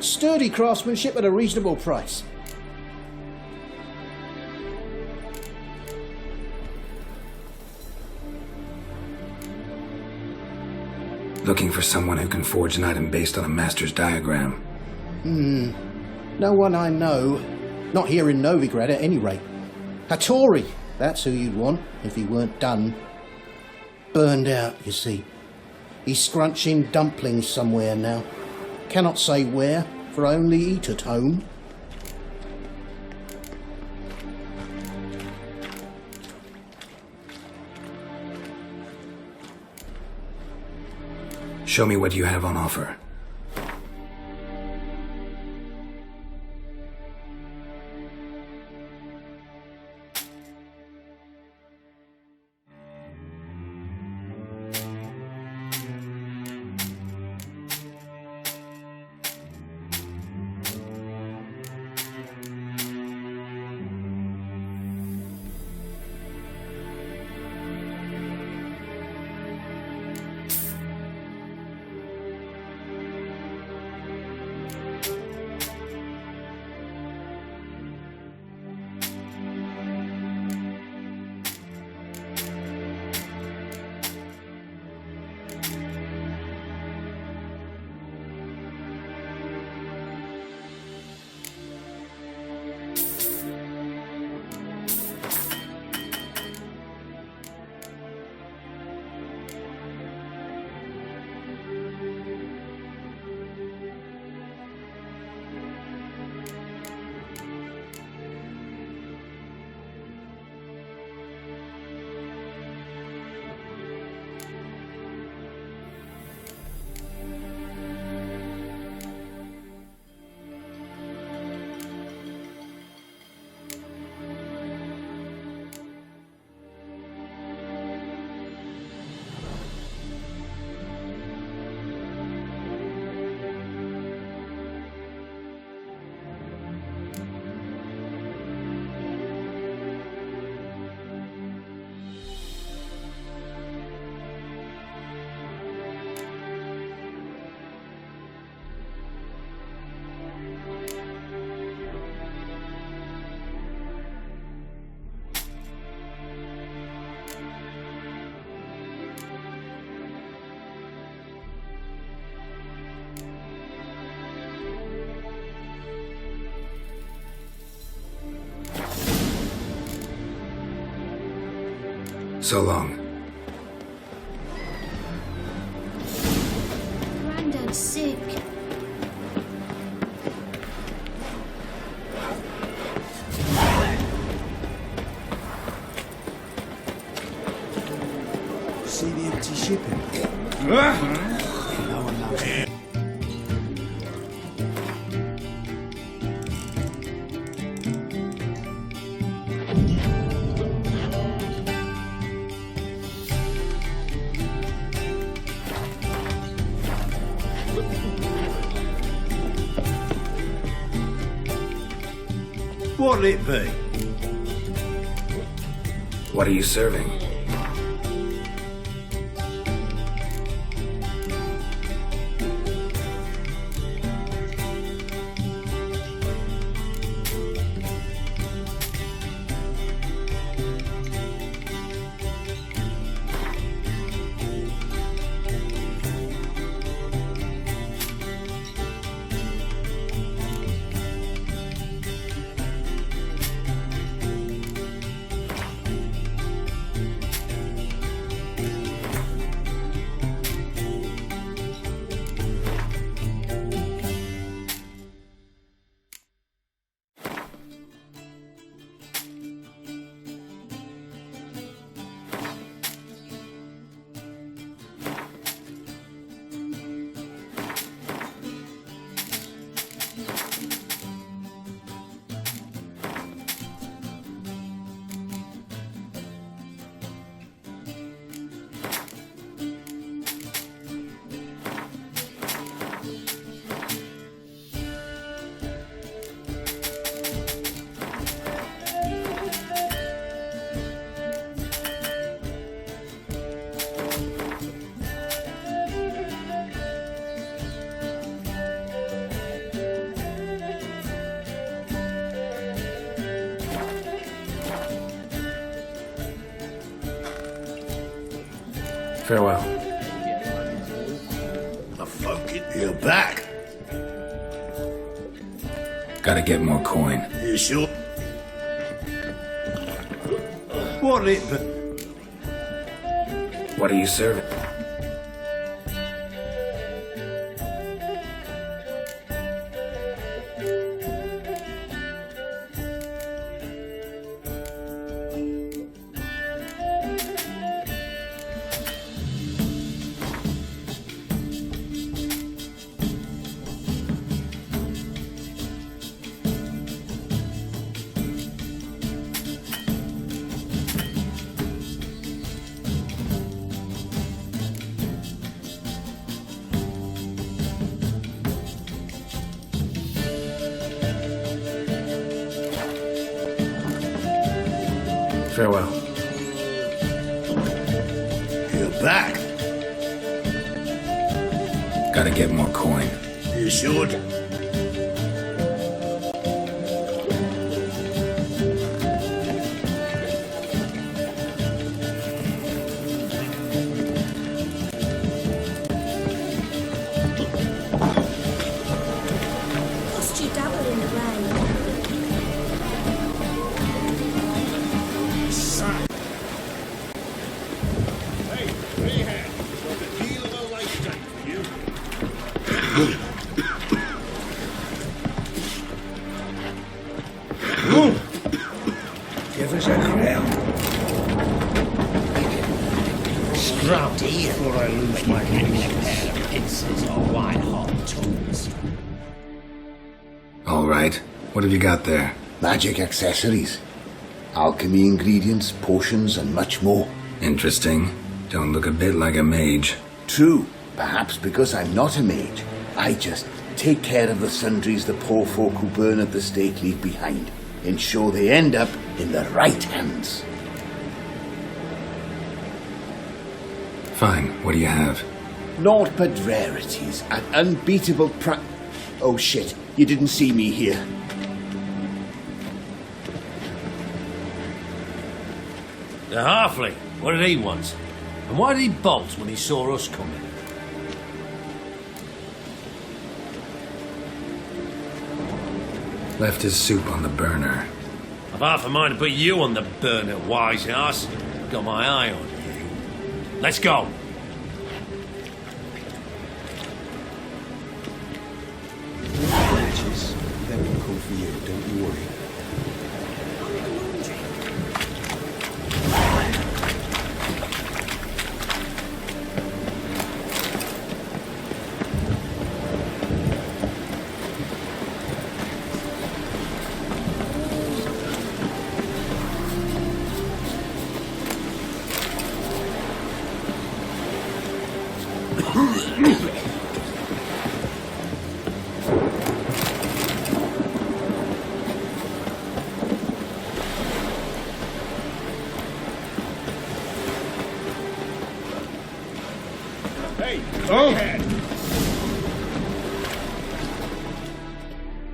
Sturdy craftsmanship at a reasonable price. Looking for someone who can forge an item based on a master's diagram. No one I know. Not here in Novigrad at any rate. Hattori, that's who you'd want if he weren't done. Burned out, you see. He's scrunching dumplings somewhere now. Cannot say where, for I only eat at home. Show me what you have on offer. So long. Granddad's sick. See the empty shipping? No one loves it. What'll it be? What are you serving? Farewell. You're back. Gotta get more coin. You sure? What it? What are you serving? Farewell. You're back. Gotta get more coin. You should. Lost you double in the rain. Give us a crown. Scrubbed here before I lose my pair of pincers or white hot tools. All right. What have you got there? Magic accessories, alchemy ingredients, potions, and much more. Interesting. Don't look a bit like a mage. True, perhaps because I'm not a mage. I just take care of the sundries the poor folk who burn at the stake leave behind, ensure they end up in the right hands. Fine. What do you have? Naught but rarities at unbeatable Oh shit, you didn't see me here. The halfling, what did he want? And why did he bolt when he saw us coming? Left his soup on the burner. I've half a mind to put you on the burner, wise ass. Got my eye on you. Let's go. Matches. That will come for you, don't you worry.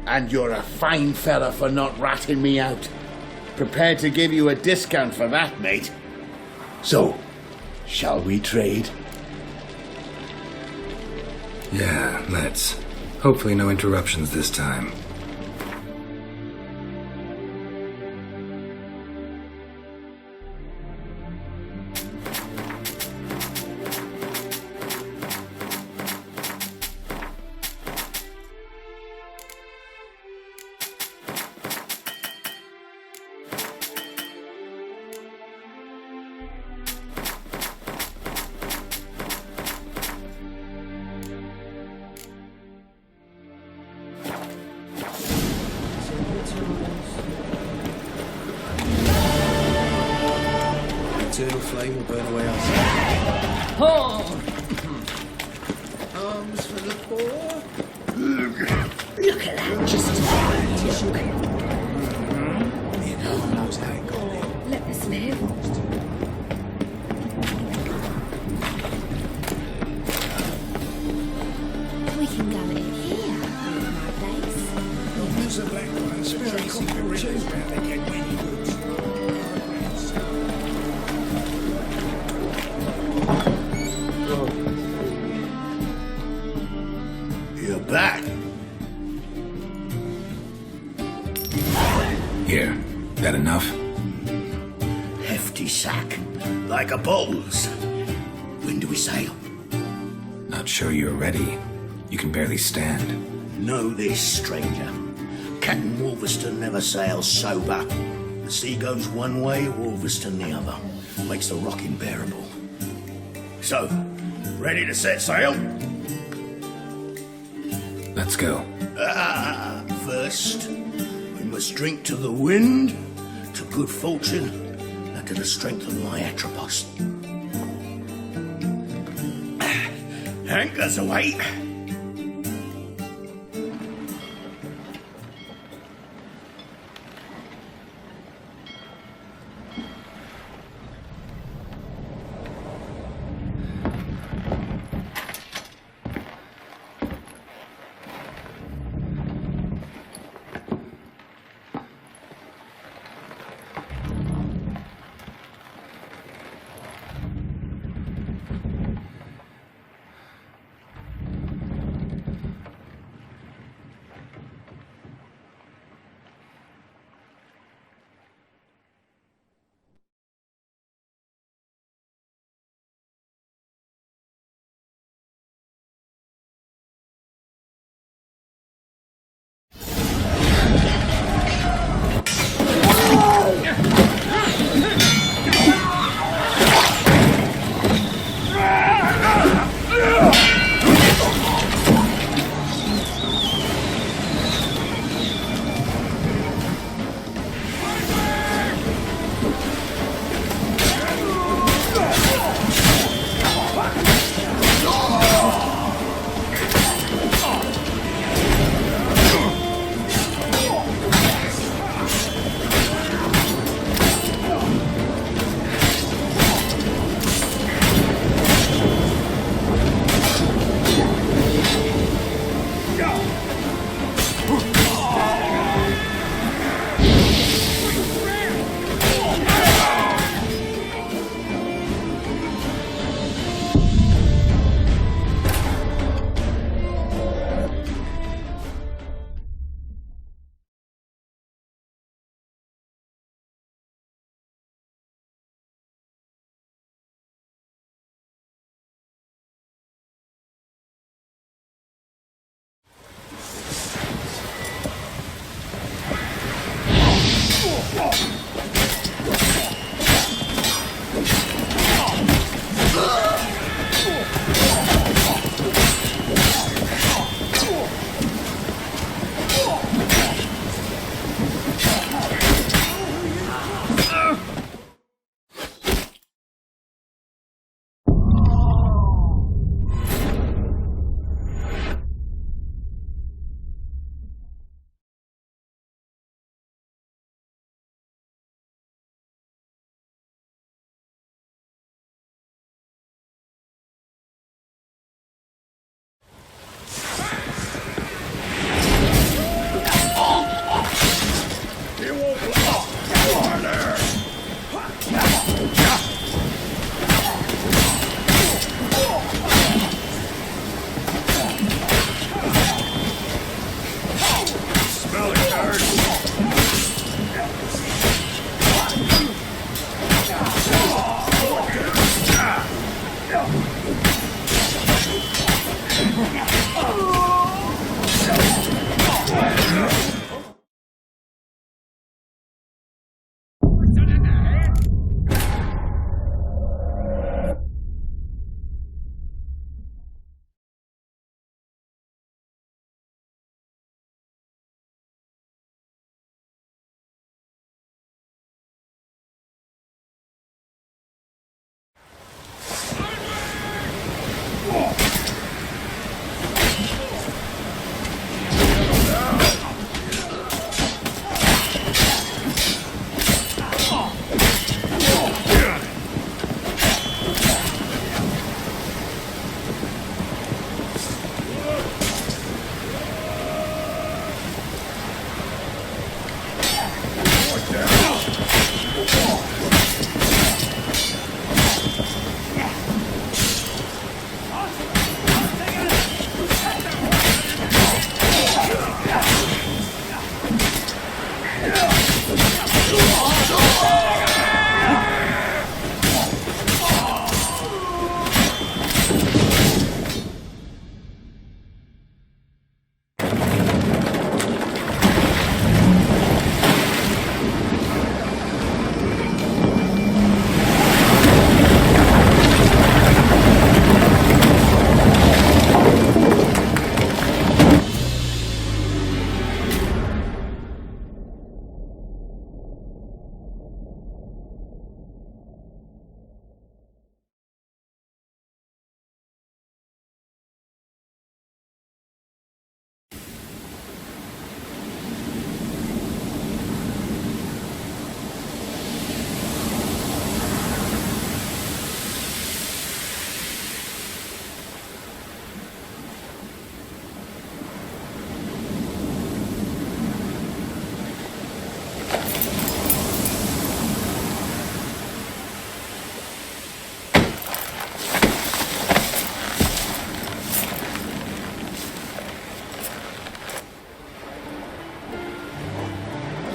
And you're a fine fella for not ratting me out. Prepared to give you a discount for that, mate. So, shall we trade? Yeah, let's. Hopefully no interruptions this time. Eternal flame will burn away our Arms for the poor. Look at that, just look. You know, knows how it got there. Let us live. We can go in here, my place. Use the black ones for tracing the rivers where they get many goods. Here, that enough? Hefty sack, like a bull's. When do we sail? Not sure you're ready. You can barely stand. Know this, stranger. Captain Wolverston never sails sober. The sea goes one way, Wolverston the other. Makes the rocking bearable. So, ready to set sail? Let's go. First, we must drink to the wind, to good fortune, and to the strength of my Atropos. Anchors away.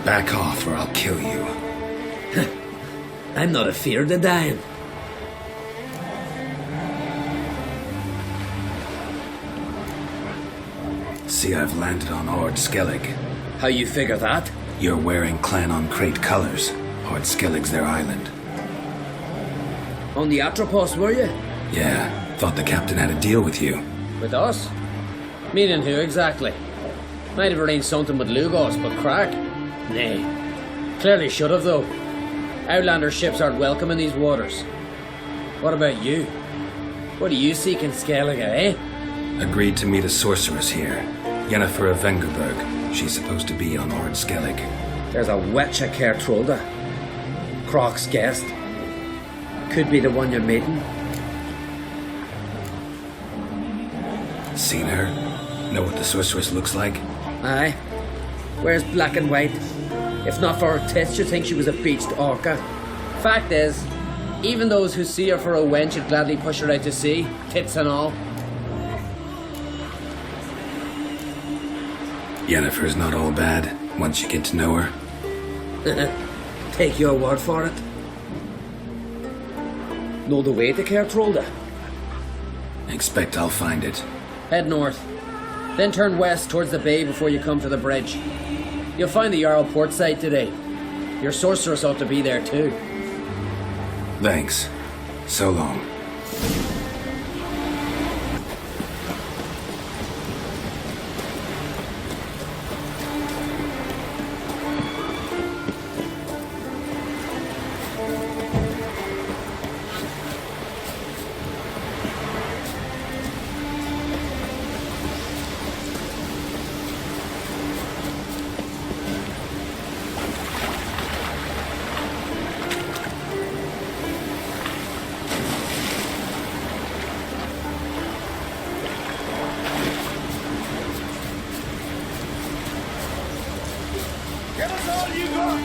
Back off or I'll kill you. I'm not afeard of dying. See, I've landed on Ord Skellig. How you figure that? You're wearing Clan on Crate colors. Ord Skellig's their island. On the Atropos, were you? Yeah, thought the captain had a deal with you. With us? Meaning who exactly? Might have arranged something with Lugos, but crack? Nay. Clearly should have, though. Outlander ships aren't welcome in these waters. What about you? What do you seek in Skellige, eh? Agreed to meet a sorceress here. Yennefer of Vengerberg. She's supposed to be on Ord Skellig. There's a witch at Kertrolda. Croc's guest. Could be the one you're meeting. Seen her? Know what the sorceress looks like? Aye. Wears black and white. If not for her tits, you'd think she was a beached orca. Fact is, even those who see her for a wench would gladly push her out to sea, tits and all. Yennefer's not all bad, once you get to know her. Take your word for it. Know the way to Kertrolda? Expect I'll find it. Head north. Then turn west towards the bay before you come to the bridge. You'll find the Jarl port side today. Your sorceress ought to be there too. Thanks. So long. Give us all you got!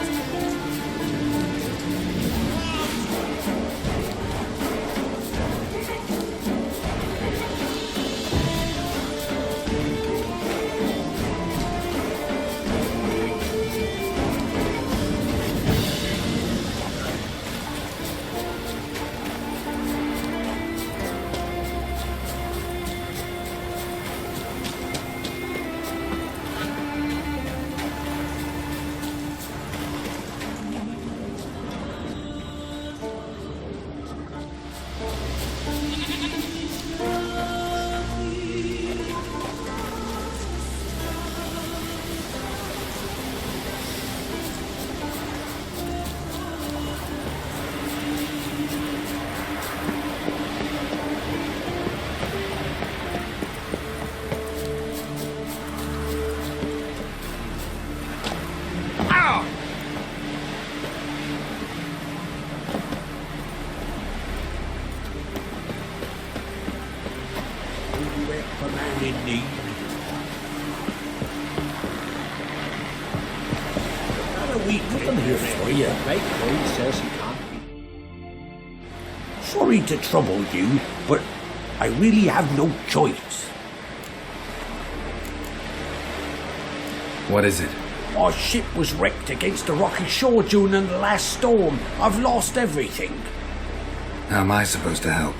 A man in need. Not a week I'm here for you. Dcoy says he can't be. Sorry to trouble you, but I really have no choice. What is it? Our ship was wrecked against a rocky shore during the last storm. I've lost everything. How am I supposed to help?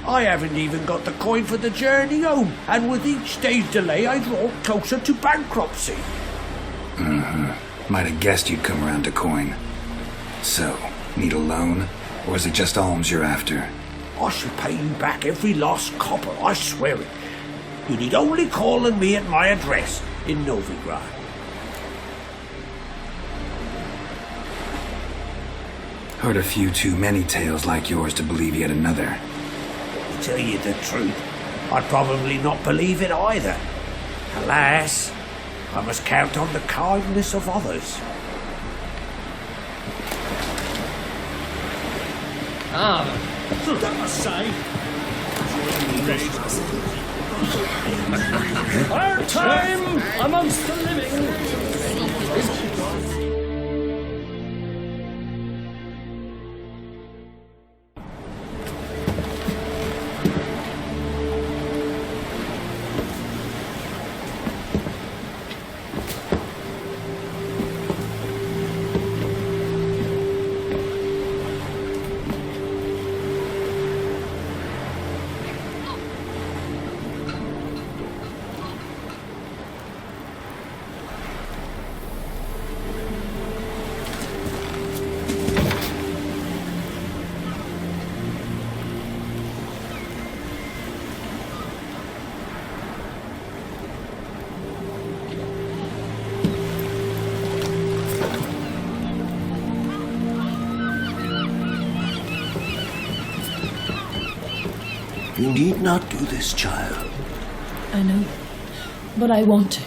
I haven't even got the coin for the journey home, and with each day's delay, I draw closer to bankruptcy. Might have guessed you'd come around to coin. So, need a loan? Or is it just alms you're after? I shall pay you back every lost copper, I swear it. You need only call on me at my address in Novigrad. Heard a few too many tales like yours to believe yet another. To tell you the truth, I'd probably not believe it either. Alas, I must count on the kindness of others. Our time amongst the living. You need not do this, child. I know, but I want to.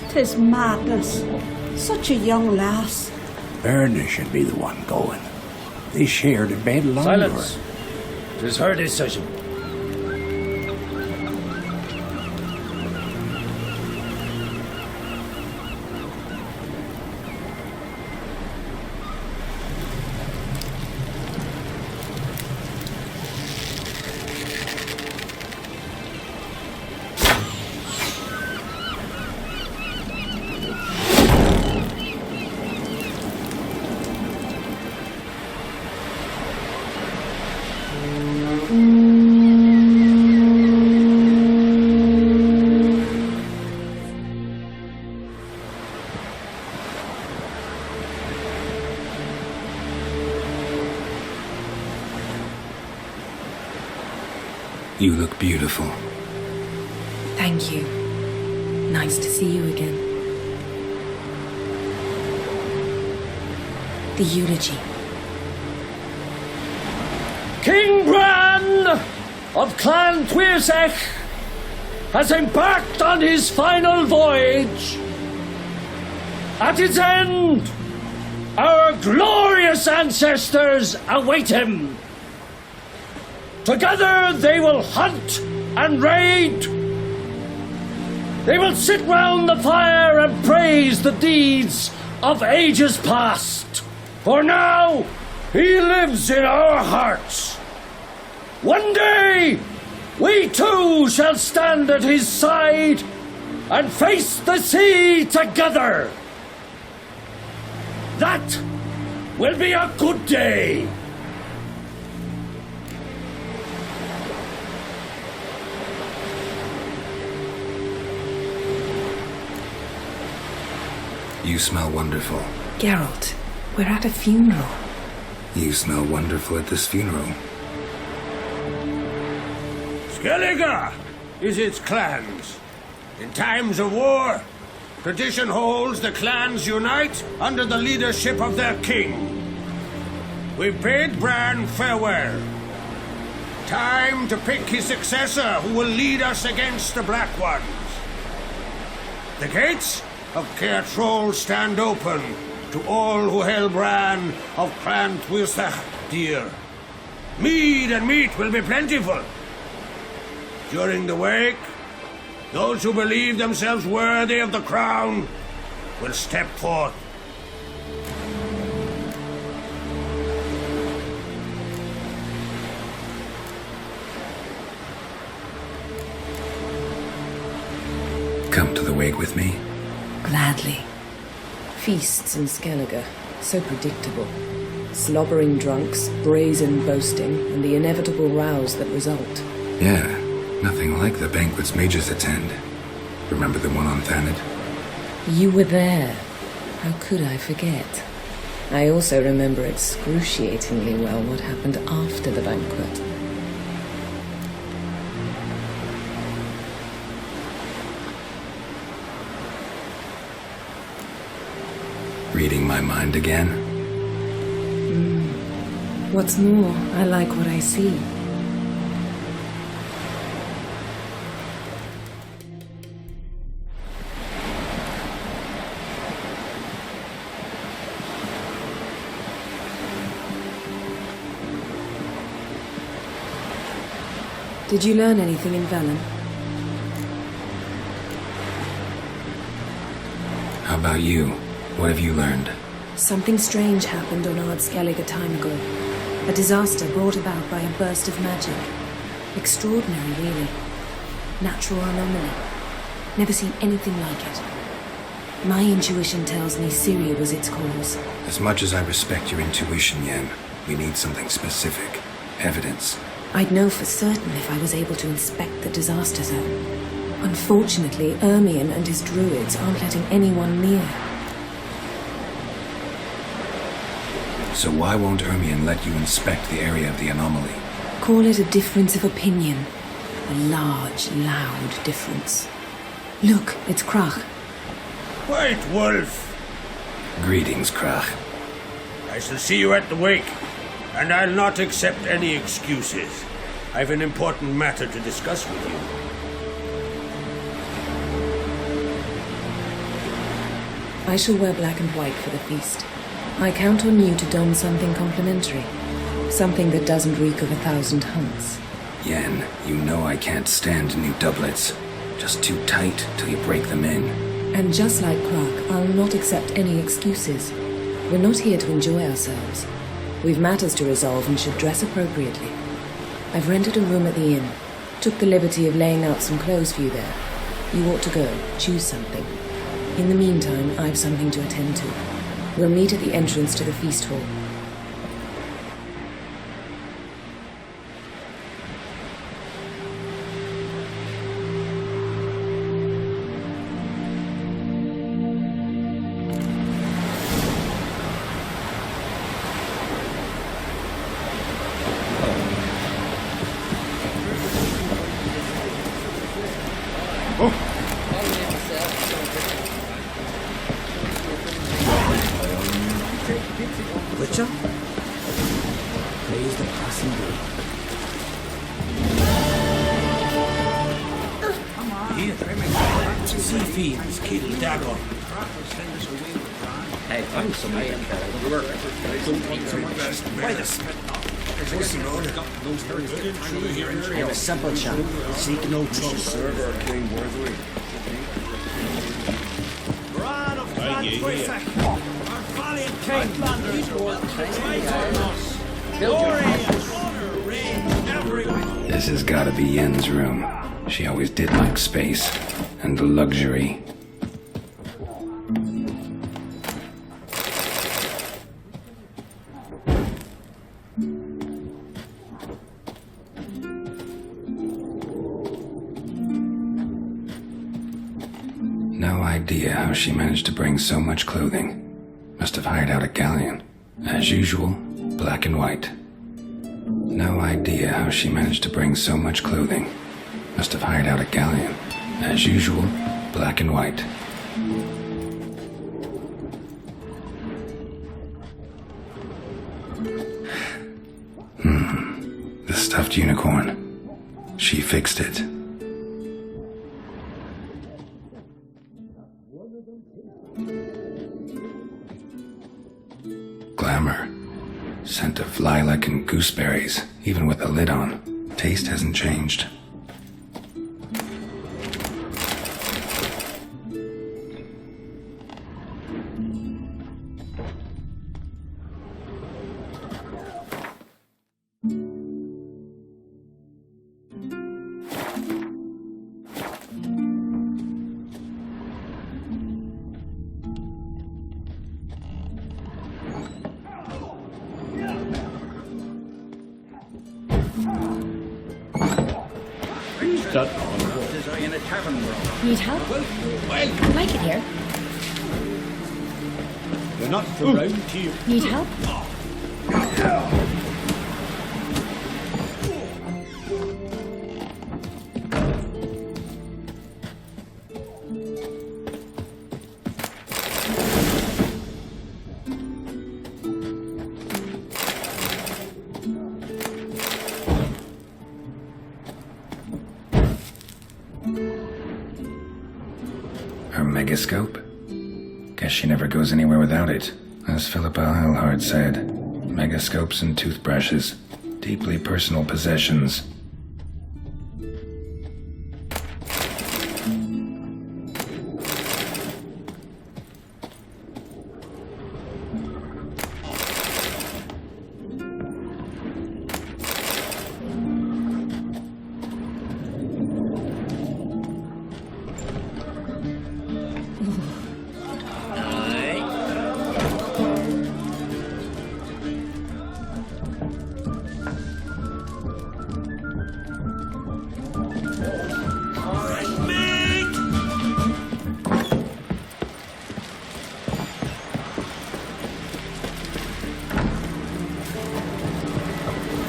Tis madness. Such a young lass. Erna should be the one going. They shared a bed longer. Silence. It is her decision. You look beautiful. Thank you. Nice to see you again. The eulogy. King Bran of Clan Dcoysensai has embarked on his final voyage. At its end, our glorious ancestors await him. Together they will hunt and raid. They will sit round the fire and praise the deeds of ages past. For now, he lives in our hearts. One day, we too shall stand at his side and face the sea together. That will be a good day. You smell wonderful. Geralt, we're at a funeral. You smell wonderful at this funeral. Skellige is its clans. In times of war, tradition holds the clans unite under the leadership of their king. We bid Bran farewell. Time to pick his successor who will lead us against the Black Ones. The gates of Caer Troll stand open to all who held Bran of Clan Dcoysensai dear. Mead and meat will be plentiful. During the wake, those who believe themselves worthy of the crown will step forth. Come to the wake with me. Gladly. Feasts in Skellige, so predictable. Slobbering drunks, brazen boasting, and the inevitable rows that result. Yeah, nothing like the banquets mages attend. Remember the one on Thanedd? You were there. How could I forget? I also remember excruciatingly well what happened after the banquet. Reading my mind again? What's more, I like what I see. Did you learn anything in Velen? How about you? What have you learned? Something strange happened on Ard Skellige a time ago. A disaster brought about by a burst of magic. Extraordinary, really. Natural anomaly. Never seen anything like it. My intuition tells me Syria was its cause. As much as I respect your intuition, Yen, we need something specific. Evidence. I'd know for certain if I was able to inspect the disaster zone. Unfortunately, Ermion and his druids aren't letting anyone near. So why won't Ermion let you inspect the area of the anomaly? Call it a difference of opinion. A large, loud difference. Look, it's Krach. White Wolf! Greetings, Krach. I shall see you at the wake, and I'll not accept any excuses. I've an important matter to discuss with you. I shall wear black and white for the feast. I count on you to don something complimentary. Something that doesn't reek of 1,000 hunts. Yen, you know I can't stand new doublets. Just too tight till you break them in. And just like Krach, I'll not accept any excuses. We're not here to enjoy ourselves. We've matters to resolve and should dress appropriately. I've rented a room at the inn. Took the liberty of laying out some clothes for you there. You ought to go. Choose something. In the meantime, I've something to attend to. We'll meet at the entrance to the feast hall. Witcher? Praise the passing day. Sea fiends, kid Dcoy. Hey, I'm somebody in the work. Don't eat so much. Wait a second. I'm a simple chap. Seek no trouble. Serve our king worthily. Brad of Dcoysensai, our valiant king, Landers, glory and honor reign everywhere. This has gotta be Yen's room. She always did like space and luxury. No idea how she managed to bring so much clothing. Must have hired out a galleon. As usual, black and white. No idea how she managed to bring so much clothing. Must have hired out a galleon. As usual, black and white. The stuffed unicorn. She fixed it. Glamour. Scent of lilac and gooseberries, even with the lid on. Taste hasn't changed. Need help? I like it here. You're not from round here. Need help? Her megascope? Guess she never goes anywhere without it. As Philippa Eilhart said, megascopes and toothbrushes, deeply personal possessions.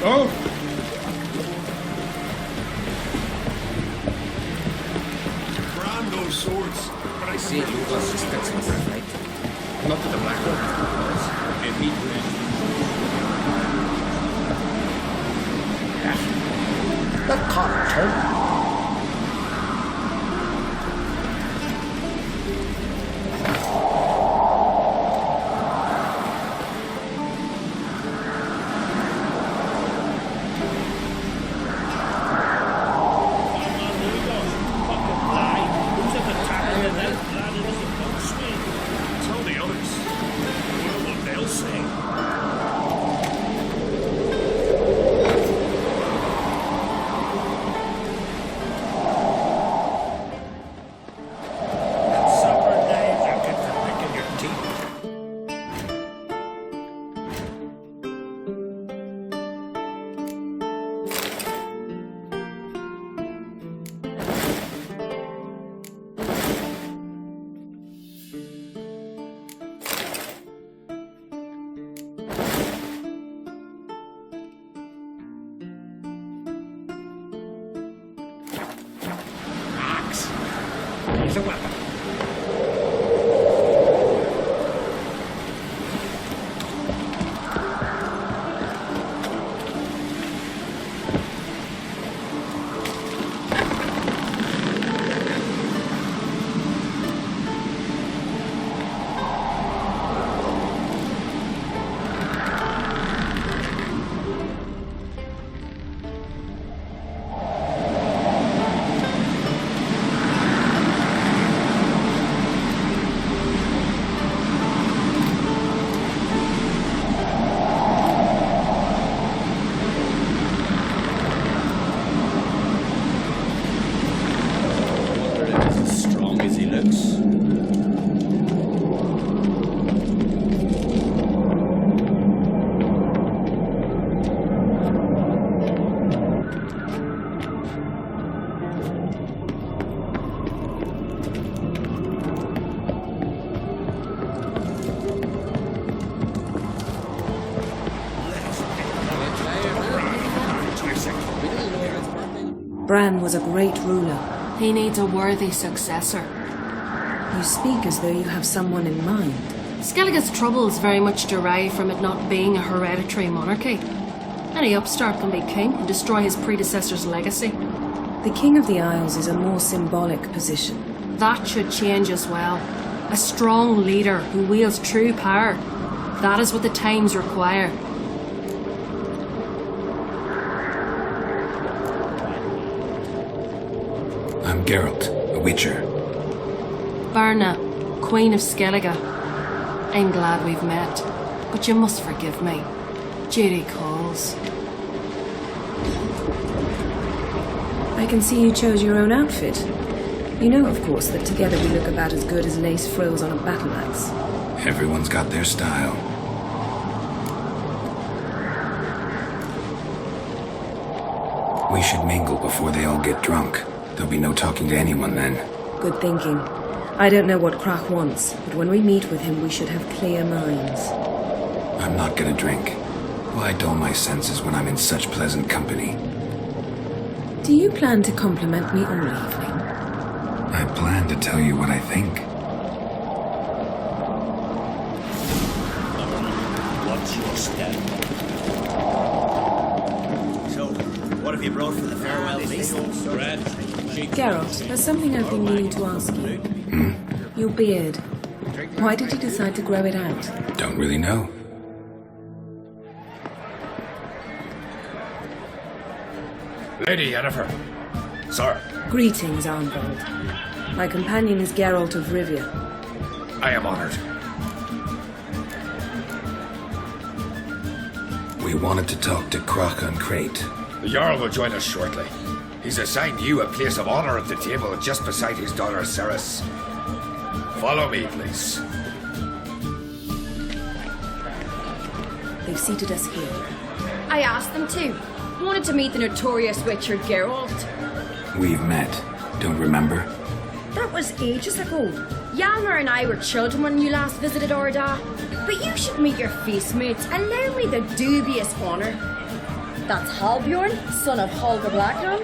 Oh! Brand those swords. I see you got suspecting for a fight. Not to the black one. And meat bread. That can't turn. Tell the others. I wonder what they'll say. Supper days are good for picking your teeth. Axe. Here's a weapon. As strong as he looks. Bran was a great ruler. He needs a worthy successor. You speak as though you have someone in mind. Skellige's troubles very much derive from it not being a hereditary monarchy. Any upstart can be king and destroy his predecessor's legacy. The King of the Isles is a more symbolic position. That should change as well. A strong leader who wields true power. That is what the times require. I'm Geralt, a Witcher. Barna, Queen of Skellige. I'm glad we've met, but you must forgive me. Duty calls. I can see you chose your own outfit. You know, of course, that together we look about as good as lace frills on a battle axe. Everyone's got their style. We should mingle before they all get drunk. There'll be no talking to anyone then. Good thinking. I don't know what Krach wants, but when we meet with him, we should have clear minds. I'm not gonna drink. Why dull my senses when I'm in such pleasant company? Do you plan to compliment me all evening? I plan to tell you what I think. What's your step? So, what have you brought for the farewell feast? Bread. Geralt, there's something I've been meaning to ask you. Your beard. Why did you decide to grow it out? Don't really know. Lady Yennefer. Sir, Greetings, Arnvold. My companion is Geralt of Rivia. I am honored. We wanted to talk to Krach and Crate. The Jarl will join us shortly. He's assigned you a place of honor at the table just beside his daughter Ceres. Follow me, please. They've seated us here. I asked them to. Wanted to meet the notorious Witcher Geralt. We've met. Don't remember? That was ages ago. Yalmer and I were children when you last visited Orda. But you should meet your feast mates. Allow me the dubious honor. That's Halbjorn, son of Holger Blackland,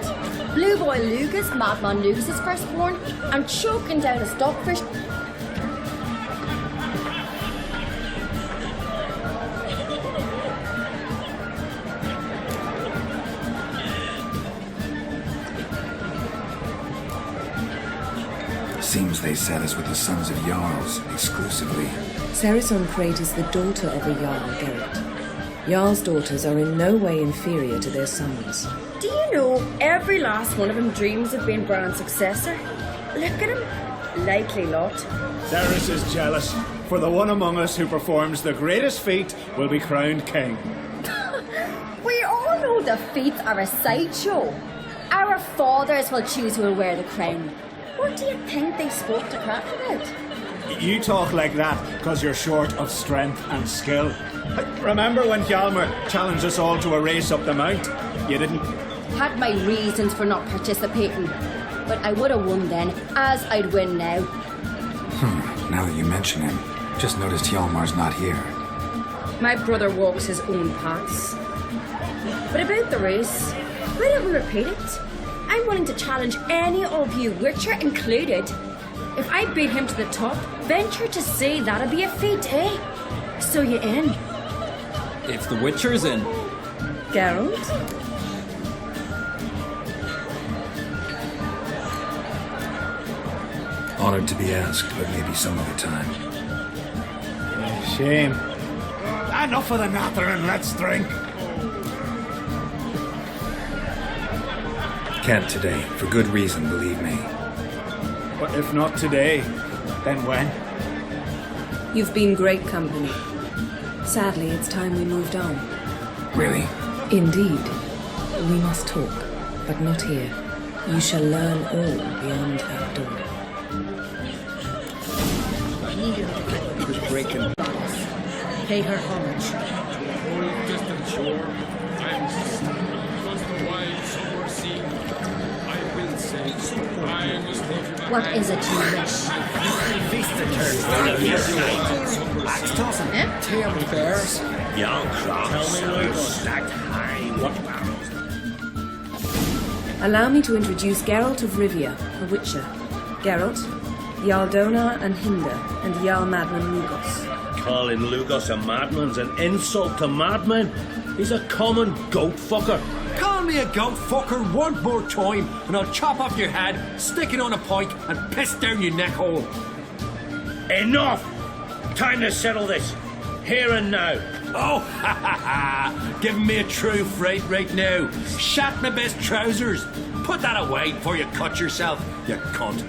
Blue Boy Lucas, Madman Lucas's firstborn, and choking down a stockfish. Seems they set us with the sons of Jarls exclusively. Sarison Crate is the daughter of a Jarl, Geralt. Jarl's daughters are in no way inferior to their sons. Do you know every last one of them dreams of being Bran's successor? Look at him. Likely lot. Ceres is jealous, for the one among us who performs the greatest feat will be crowned king. We all know the feats are a sideshow. Our fathers will choose who will wear the crown. What do you think they spoke to Craft about? You talk like that because you're short of strength and skill. Remember when Hjalmar challenged us all to a race up the mount? You didn't. Had my reasons for not participating, but I would have won then, as I'd win now. Now that you mention him, just noticed Hjalmar's not here. My brother walks his own paths. But about the race, why don't we repeat it? I'm willing to challenge any of you, Witcher included. If I beat him to the top, venture to say that'd be a feat, eh? So you in? If the Witcher's in. Geralt? Honored to be asked, but maybe some other time. Shame. Enough of the natter and let's drink. Can't today, for good reason, believe me. But if not today, then when? You've been great company. Sadly, it's time we moved on. Really? Indeed. We must talk, but not here. You shall learn all beyond that door. Who's breaking? Pay her homage. Distant shore, I'm across the wide shore sea. I will say, I must leave you. What is it you wish? Feast the turn. Axe tossing. Tamed bears. Young crops stacked high. What barrels? Allow me to introduce Geralt of Rivia, a Witcher. Geralt, Jarl Donar and Hinder, and Jarl Madman Lugos. Calling Lugos a madman's an insult to madmen. He's a common goat fucker. Call me a goat fucker one more time and I'll chop off your head, stick it on a pike and piss down your neck hole. Enough! Time to settle this. Here and now. Oh, ha ha ha! Giving me a true fright right now. Shat my best trousers. Put that away before you cut yourself, you cunt.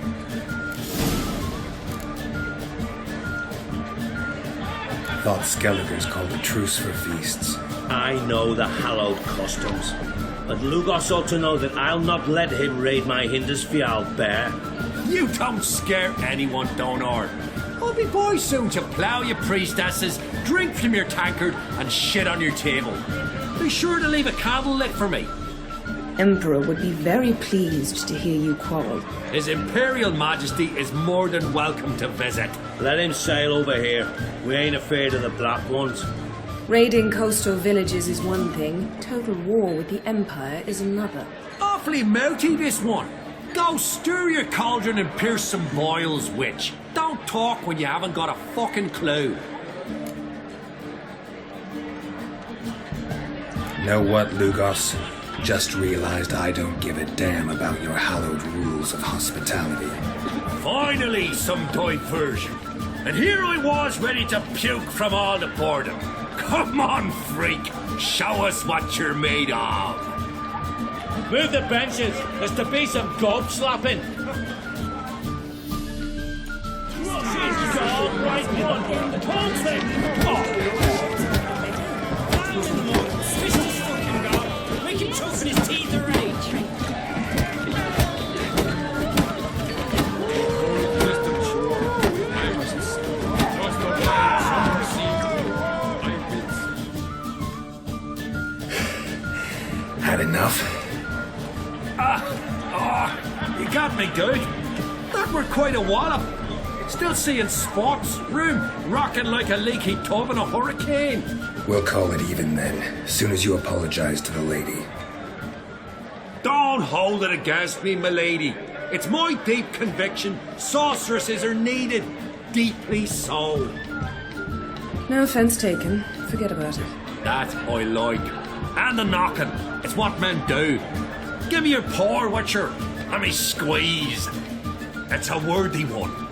Thought Skelliger's called a truce for feasts. I know the hallowed customs, but Lugos ought to know that I'll not let him raid my Hindisfial bear. You don't scare anyone, Donar. I'll be boys soon to plough your priestesses, drink from your tankard, and shit on your table. Be sure to leave a candle lit for me. Emperor would be very pleased to hear you quarrel. His Imperial Majesty is more than welcome to visit. Let him sail over here. We ain't afraid of the black ones. Raiding coastal villages is one thing. Total war with the Empire is another. Awfully mouty, this one. Go stir your cauldron and pierce some boils, witch. Don't talk when you haven't got a fucking clue. Know what, Lugos? Just realized I don't give a damn about your hallowed rules of hospitality. Finally, some diversion. And here I was ready to puke from all the boredom. Come on, freak. Show us what you're made of. Move the benches. There's to be some goat slapping. Make him choke in his teeth already. Had enough? You got me good. That were quite a wallop. Still seeing spots, room rocking like a leaky tub in a hurricane. We'll call it even then, soon as you apologize to the lady. Don't hold it against me, milady. It's my deep conviction sorceresses are needed. Deeply so. No offense taken. Forget about it. That I like. And the knocking. It's what men do. Give me your paw, Witcher. Let me squeeze. It's a worthy one.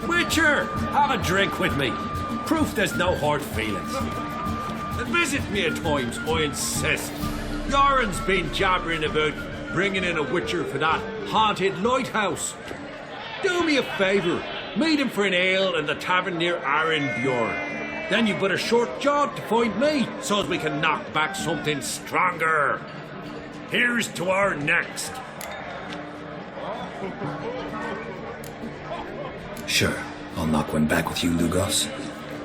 Witcher, have a drink with me. Proof there's no hard feelings. And visit me at times, I insist. Yoren's been jabbering about bringing in a Witcher for that haunted lighthouse. Do me a favour. Meet him for an ale in the tavern near Arenbjorn. Then you've but a short jog to find me, so as we can knock back something stronger. Here's to our next. Sure, I'll knock one back with you, Lugos.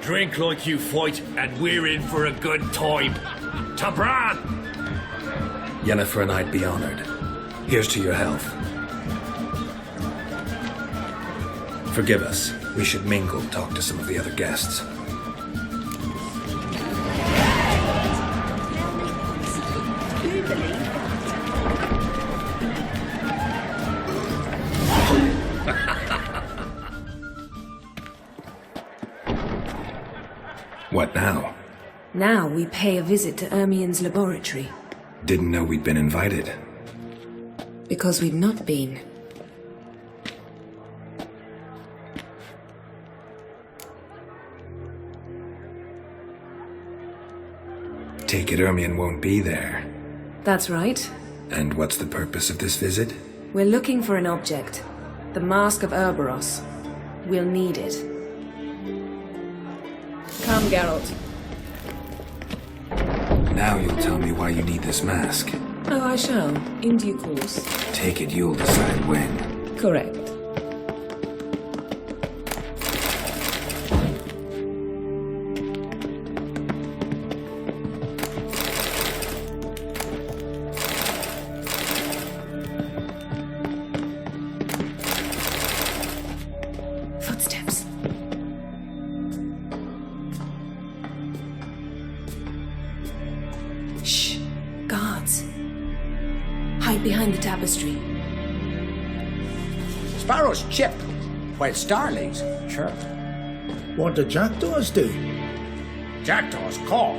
Drink like you fight, and we're in for a good time. To Bran! Yennefer and I'd be honored. Here's to your health. Forgive us. We should mingle, talk to some of the other guests. What now? Now we pay a visit to Ermien's laboratory. Didn't know we'd been invited. Because we've not been. Take it Ermien won't be there. That's right. And what's the purpose of this visit? We're looking for an object. The Mask of Ouroboros. We'll need it. Come, Geralt. Now you'll tell me why you need this mask. Oh, I shall. In due course. Take it you'll decide when. Correct. Footsteps. Shh. Guards. Hide behind the tapestry. Sparrows chip, while starlings chirp. What do jackdaws do? Jackdaws caw.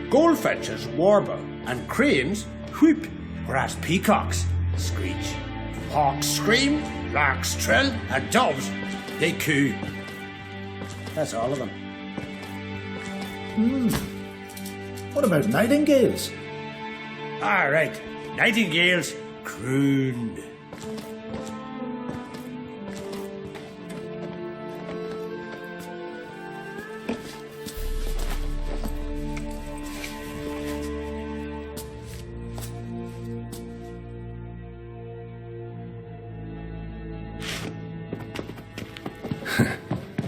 Goldfinches warble, and cranes whoop, whereas peacocks screech. Hawks scream, larks trill, and doves, they coo. That's all of them. What about nightingales? All right, nightingales crooned.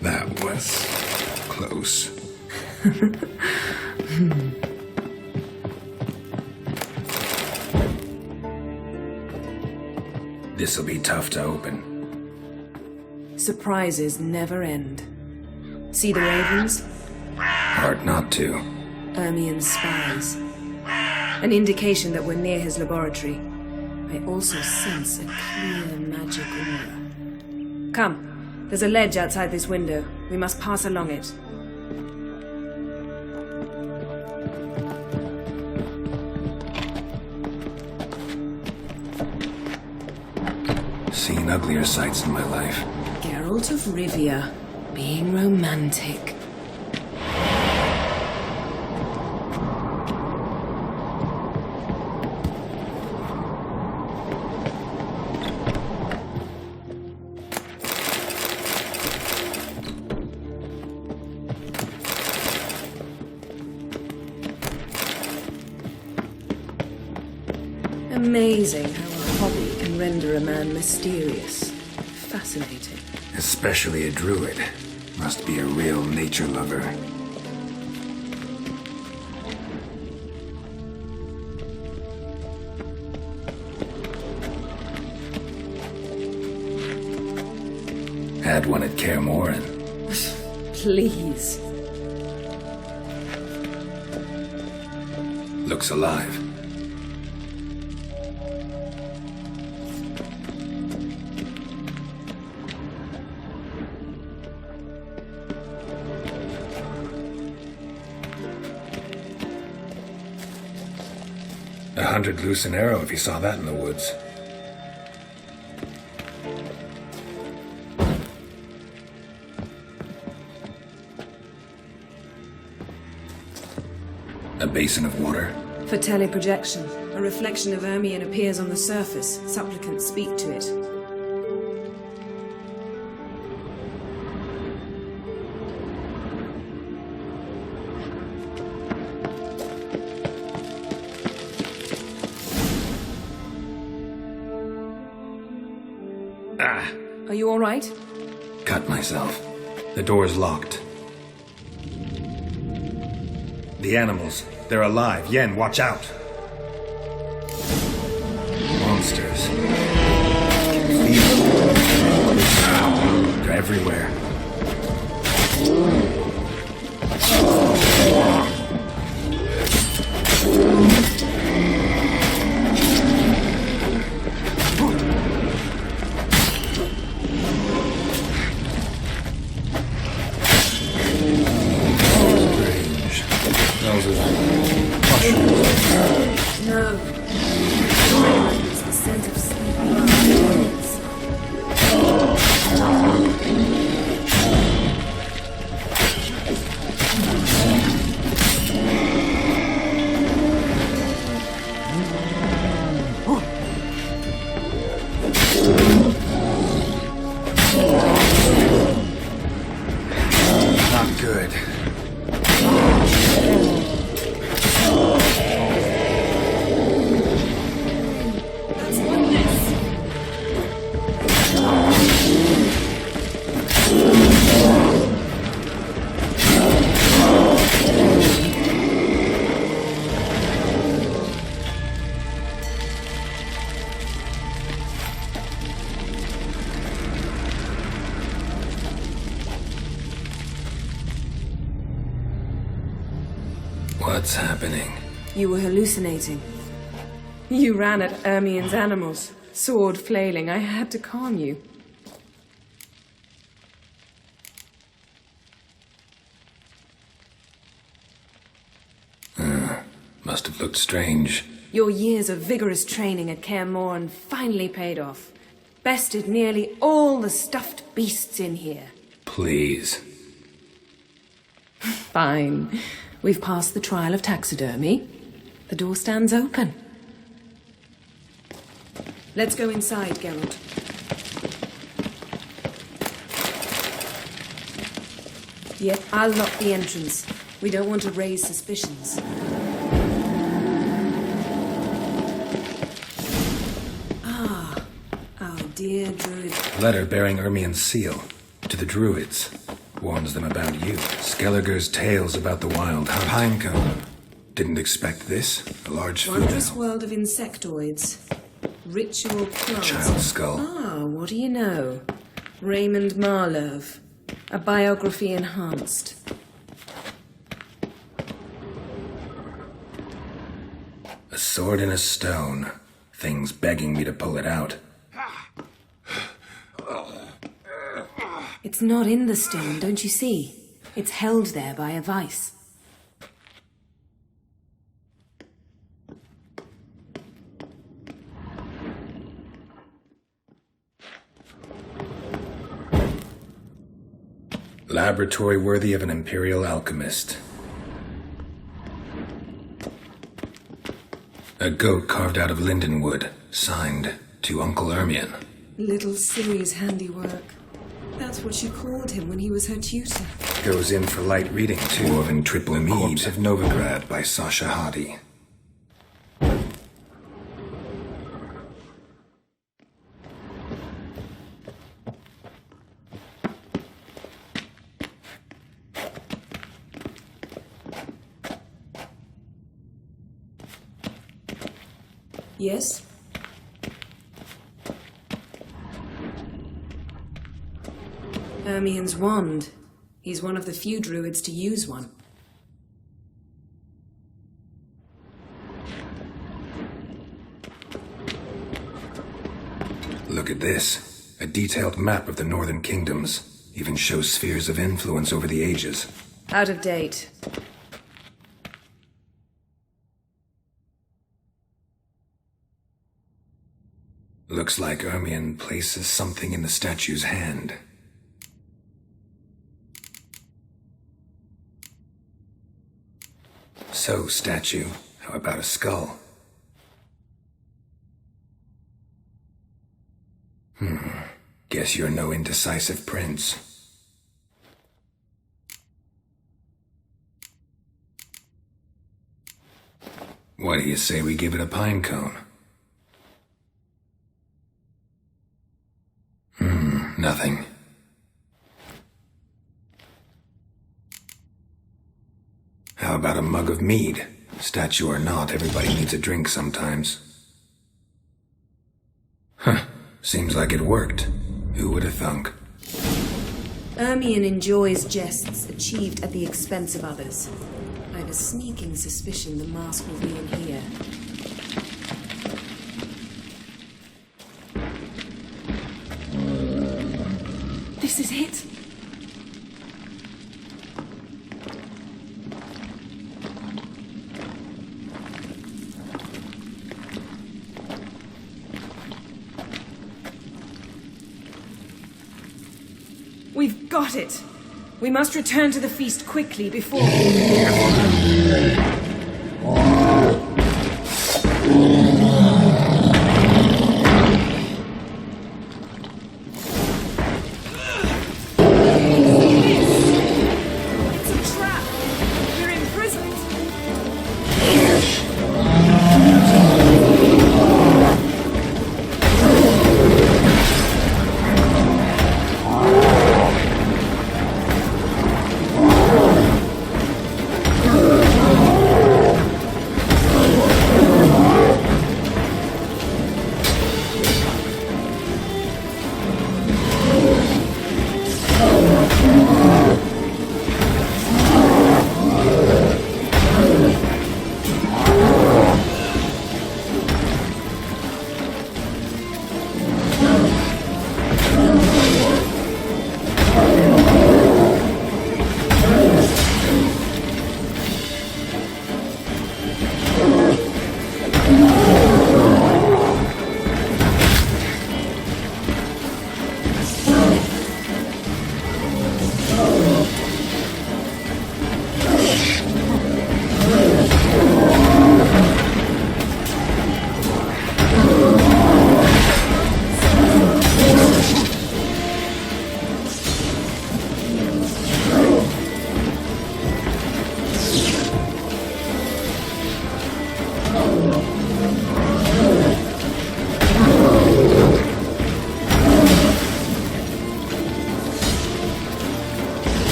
That was close. This'll be tough to open. Surprises never end. See the ravens? Hard not to. Ermien's spies. An indication that we're near his laboratory. I also sense a clear magic aura. Come, there's a ledge outside this window. We must pass along it. Seen uglier sights in my life. Geralt of Rivia, being romantic. Amazing how a hobby can render a man mysterious. Fascinating. Especially a druid. Must be a real nature lover. had one at Kaer Morhen. Please. Looks alive. $100 loose an arrow if you saw that in the woods. A basin of water. For teleprojection, a reflection of Ermion appears on the surface. Supplicants speak to it. Ah! Are you all right? Cut myself. The door's locked. The animals. They're alive. Yen, watch out. Monsters. They're everywhere. No. It's the scent of sleeping. Not good. What's happening? You were hallucinating. You ran at Ermion's animals, sword flailing. I had to calm you. Must have looked strange. Your years of vigorous training at Kaer Morhen finally paid off. Bested nearly all the stuffed beasts in here. Please. Fine. We've passed the trial of taxidermy. The door stands open. Let's go inside, Geralt. Yep, I'll lock the entrance. We don't want to raise suspicions. Ah, our dear druid. Letter bearing Ermion's seal. To the druids. Warns them about you. Skelliger's tales about the wild Pinecone. Didn't expect this. A large Wondrous female. world of insectoids. Ritual plants. Child skull. Ah, what do you know? Raymond Marlove. A biography enhanced. A sword in a stone. Things begging me to pull it out. It's not in the stone, don't you see? It's held there by a vice. Laboratory worthy of an imperial alchemist. A goat carved out of lindenwood, signed to Uncle Ermion. Little Ciri's handiwork. That's what she called him when he was her tutor. Goes in for light reading, too. Dwarven triple mead. Corpse of Novigrad by Sasha Hadi. Yes? Ermien's wand. He's one of the few druids to use one. Look at this. A detailed map of the northern kingdoms. Even shows spheres of influence over the ages. Out of date. Looks like Ermien places something in the statue's hand. So, statue, how about a skull? Guess you're no indecisive prince. What do you say we give it a pine cone? Nothing. How about a mug of mead? Statue or not, everybody needs a drink sometimes. Seems like it worked. Who would have thunk? Ermien enjoys jests achieved at the expense of others. I have a sneaking suspicion the mask will be in here. This is it. We've got it. We must return to the feast quickly before...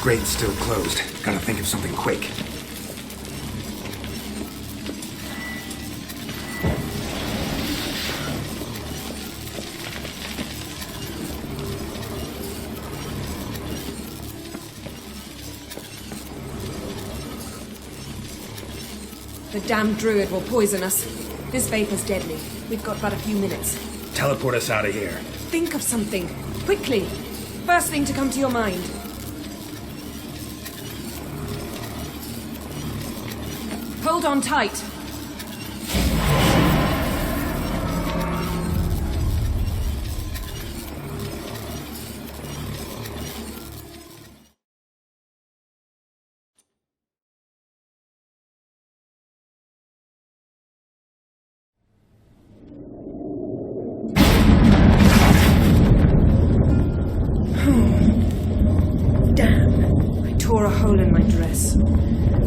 grate's still closed. Gotta think of something quick. The damned druid will poison us. This vapor's deadly. We've got but a few minutes. Teleport us out of here. Think of something. Quickly. First thing to come to your mind. Hold on tight. Tore a hole in my dress.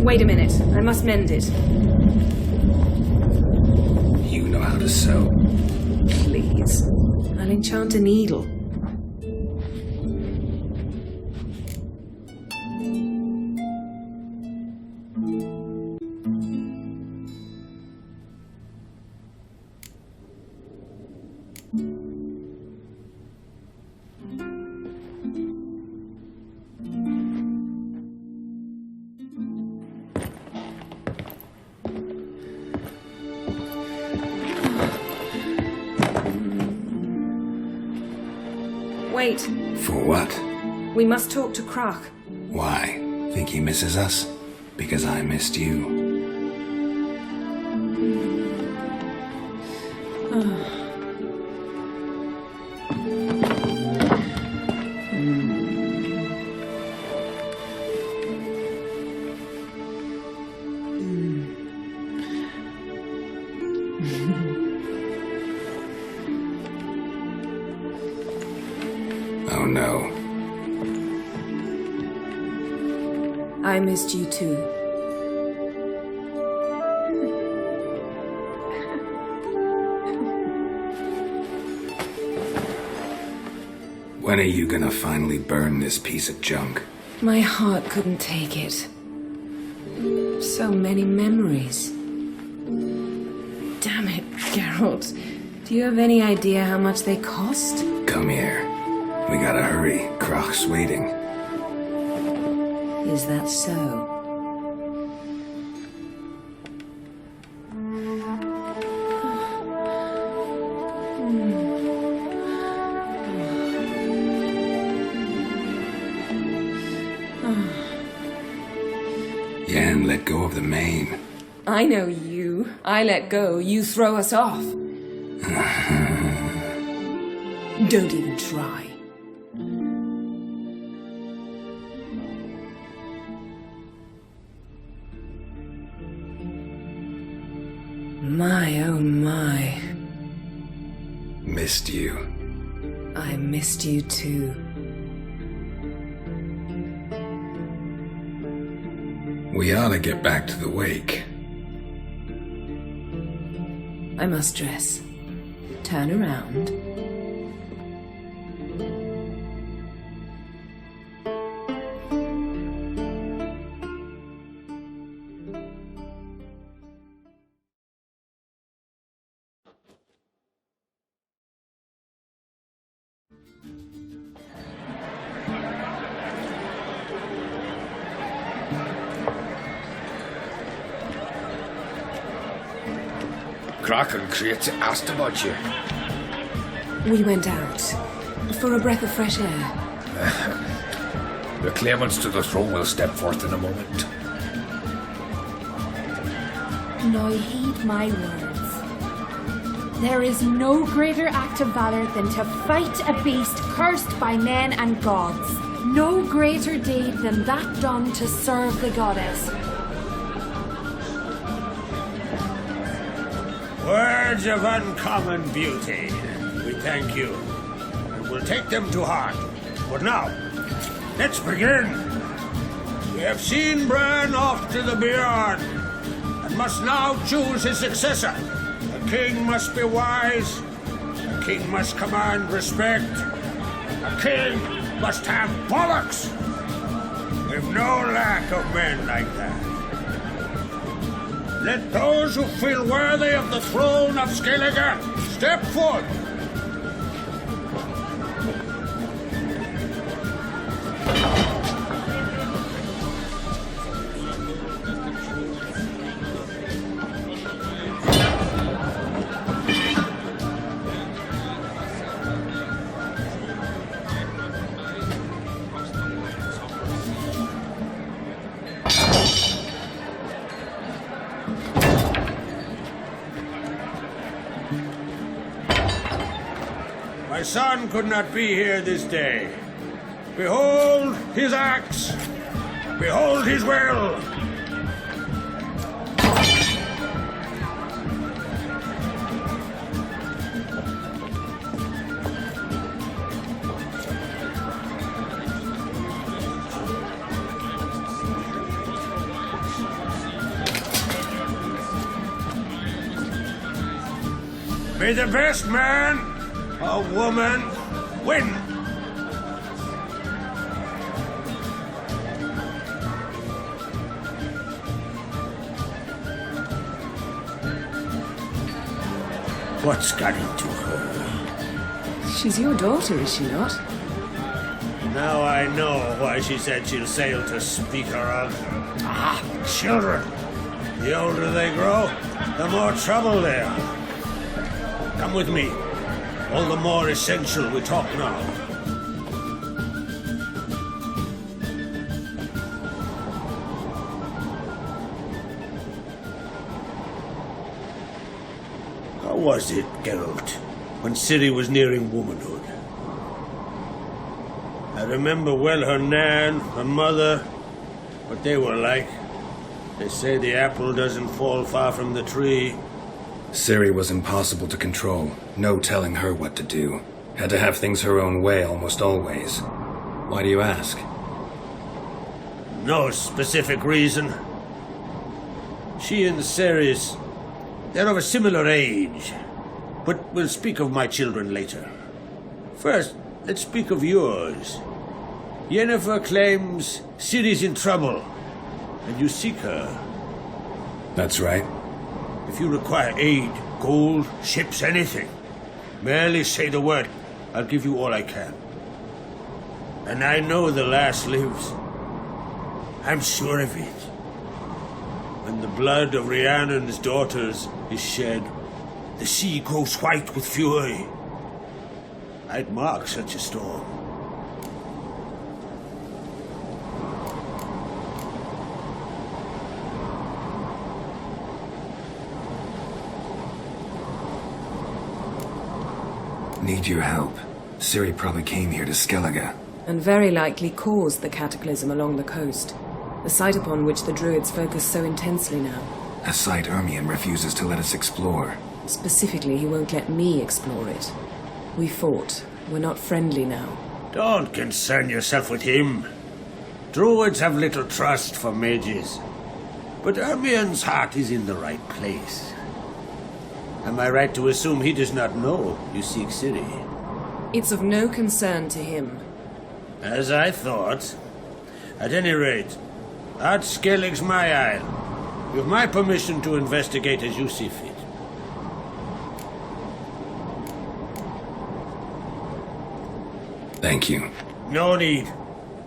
Wait a minute, I must mend it. You know how to sew. Please. I'll enchant a needle. Wait. For what? We must talk to Croc. Why? Think he misses us? Because I missed you. Oh no. I missed you too. When are you gonna finally burn this piece of junk? My heart couldn't take it. So many memories. Damn it, Geralt. Do you have any idea how much they cost? Come here. We gotta hurry. Croc's waiting. Is that so? Yen, let go of the mane. I know you. I let go, you throw us off. Don't even try. My, oh my. Missed you. I missed you too. We ought to get back to the wake. I must dress. Turn around. Croc and Create asked about you. We went out. For a breath of fresh air. The claimants to the throne will step forth in a moment. Now heed my words. There is no greater act of valor than to fight a beast cursed by men and gods. No greater deed than that done to serve the goddess. Words of uncommon beauty. We thank you. And we'll take them to heart. But now, let's begin. We have seen Bran off to the beyond, and must now choose his successor. A king must be wise. A king must command respect. A king must have bollocks. We We've no lack of men like that. Let those who feel worthy of the throne of Skellige step forth. My son could not be here this day. Behold his axe. Behold his will. May the best man or woman win. What's got into her? She's your daughter, is she not? Now I know why she said she'll sail to speak her of. Ah, children. The older they grow, the more trouble they are. Come with me. All the more essential we talk now. How was it, Geralt, when Ciri was nearing womanhood? I remember well her nan, her mother, what they were like. They say the apple doesn't fall far from the tree. Ciri was impossible to control. No telling her what to do. Had to have things her own way almost always. Why do you ask? No specific reason. She and Ceres, they're of a similar age. But we'll speak of my children later. First, let's speak of yours. Yennefer claims Ciri's in trouble, and you seek her. That's right. If you require aid, gold, ships, anything, merely say the word. I'll give you all I can. And I know the lass lives. I'm sure of it. When the blood of Rhiannon's daughters is shed, the sea grows white with fury. I'd mark such a storm. Need your help. Ciri probably came here to Skellige. And very likely caused the cataclysm along the coast, a site upon which the druids focus so intensely now. A site Ermion refuses to let us explore. Specifically, he won't let me explore it. We fought. We're not friendly now. Don't concern yourself with him. Druids have little trust for mages. But Ermion's heart is in the right place. Am I right to assume he does not know you seek Ciri? It's of no concern to him. As I thought. At any rate, Ard Skellig's my isle. With my permission to investigate as you see fit. Thank you. No need.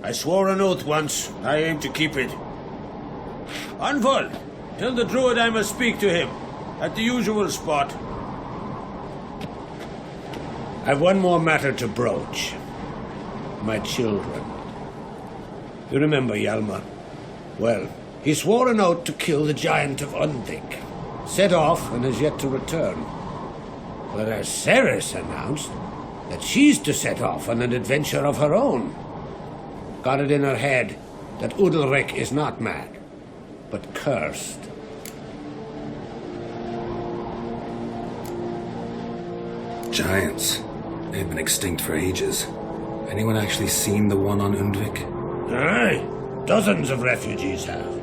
I swore an oath once. I aim to keep it. Anvol, tell the druid I must speak to him. At the usual spot. I've one more matter to broach. My children. You remember Hjalmar? Well, he swore an oath to kill the giant of Undvik. Set off and has yet to return. Whereas Ceres announced that she's to set off on an adventure of her own. Got it in her head that Udalric is not mad, but cursed. Giants. They've been extinct for ages. Anyone actually seen the one on Undvik? Aye. Dozens of refugees have.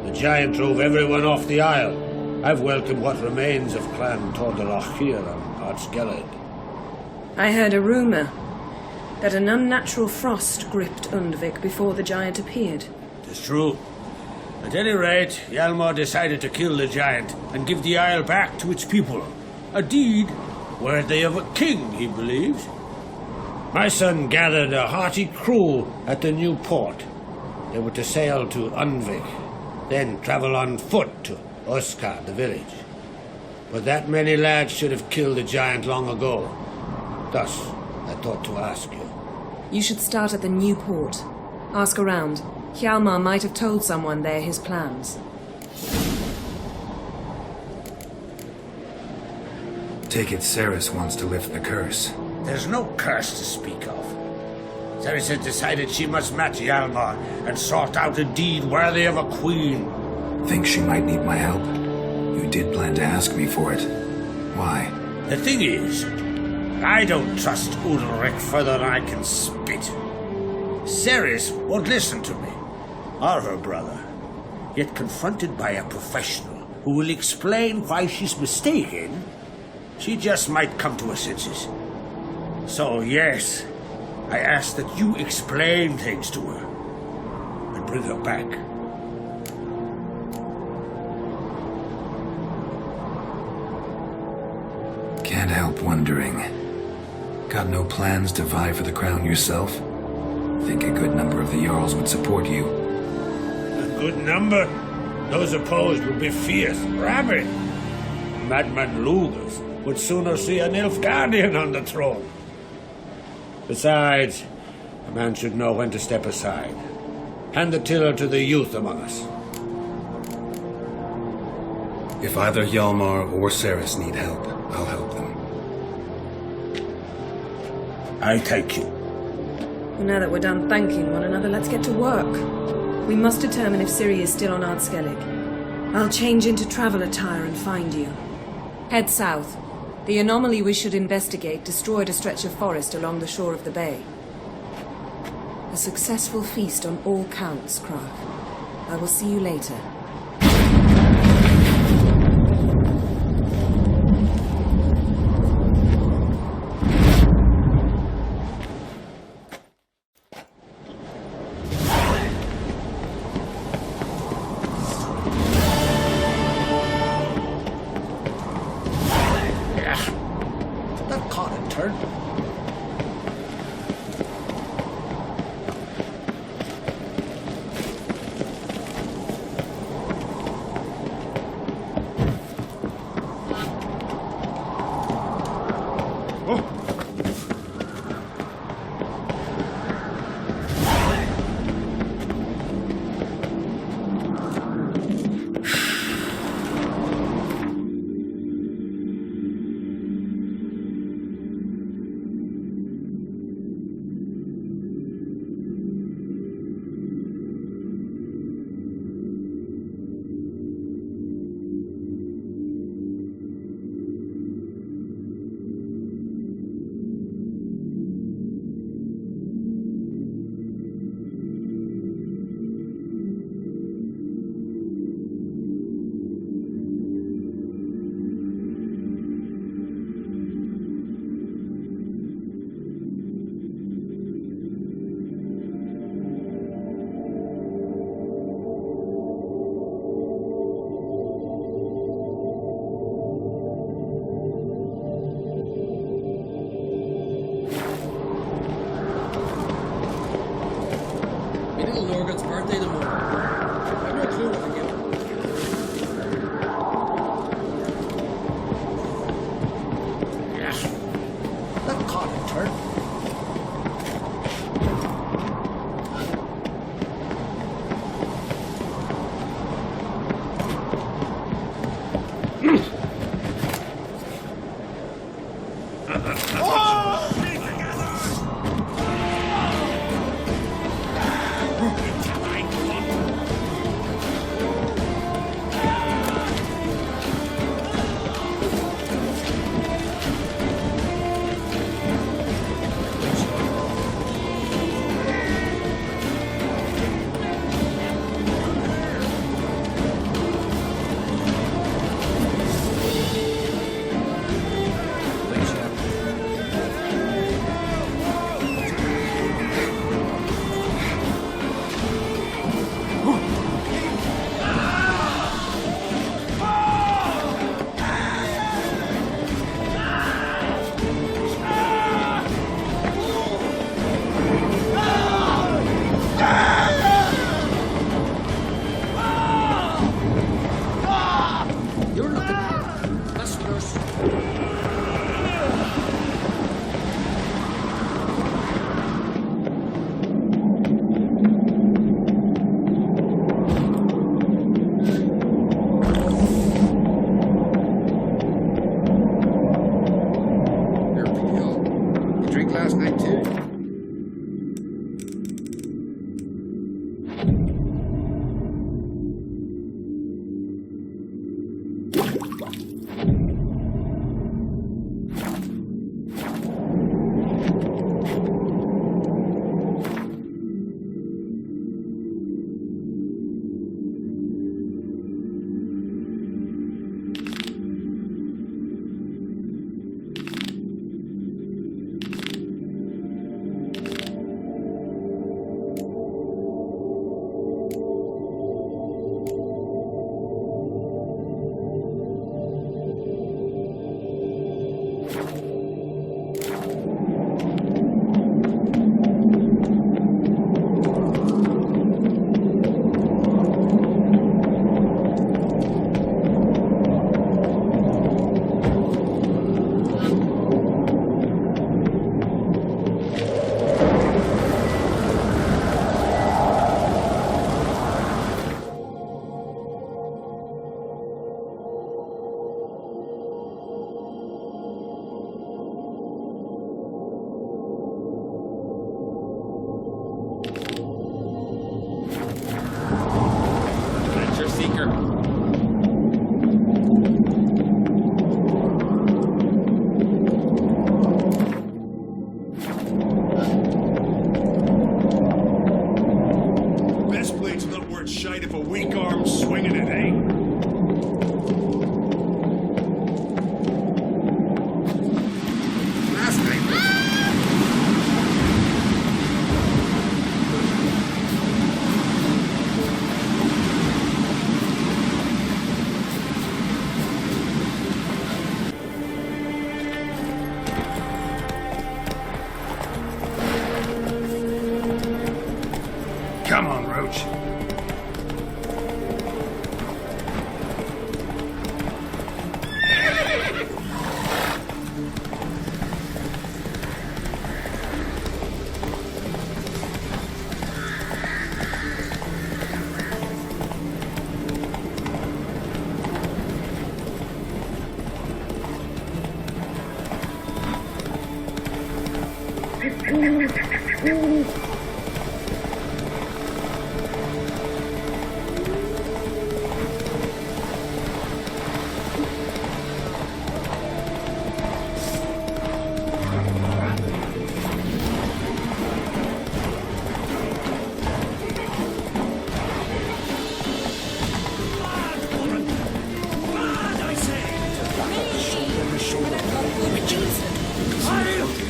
The giant drove everyone off the isle. I've welcomed what remains of Clan Tordalach here on Ard Skellig. I heard a rumor. that an unnatural frost gripped Undvik before the giant appeared. It's true. At any rate, Hjalmar decided to kill the giant and give the isle back to its people. A deed worthy of a king, he believes. My son gathered a hearty crew at the new port. They were to sail to Undvik, then travel on foot to Oskar, the village. But that many lads should have killed the giant long ago. Thus, I thought to ask you. You should start at the new port. Ask around. Hjalmar might have told someone there his plans. Take it Ceres wants to lift the curse. There's no curse to speak of. Ceres had decided she must match Hjalmar and sought out a deed worthy of a queen. Think she might need my help? You did plan to ask me for it. Why? The thing is, I don't trust Ulrich further than I can spit. Ceres won't listen to me, or her brother. Yet confronted by a professional who will explain why she's mistaken, she just might come to her senses. So yes, I ask that you explain things to her and bring her back. Can't help wondering. Got no plans to vie for the crown yourself? Think a good number of the Jarls would support you. A good number? Those opposed would be fierce, rabid. Madman Lugas would sooner see an Nilfgaardian on the throne. Besides, a man should know when to step aside. Hand the tiller to the youth among us. If either Hjalmar or Ceres need help, I'll help them. I thank you. Well, now that we're done thanking one another, let's get to work. We must determine if Ciri is still on Ardskellig. I'll change into travel attire and find you. Head south. The anomaly we should investigate destroyed a stretch of forest along the shore of the bay. A successful feast on all counts, Krach. I will see you later.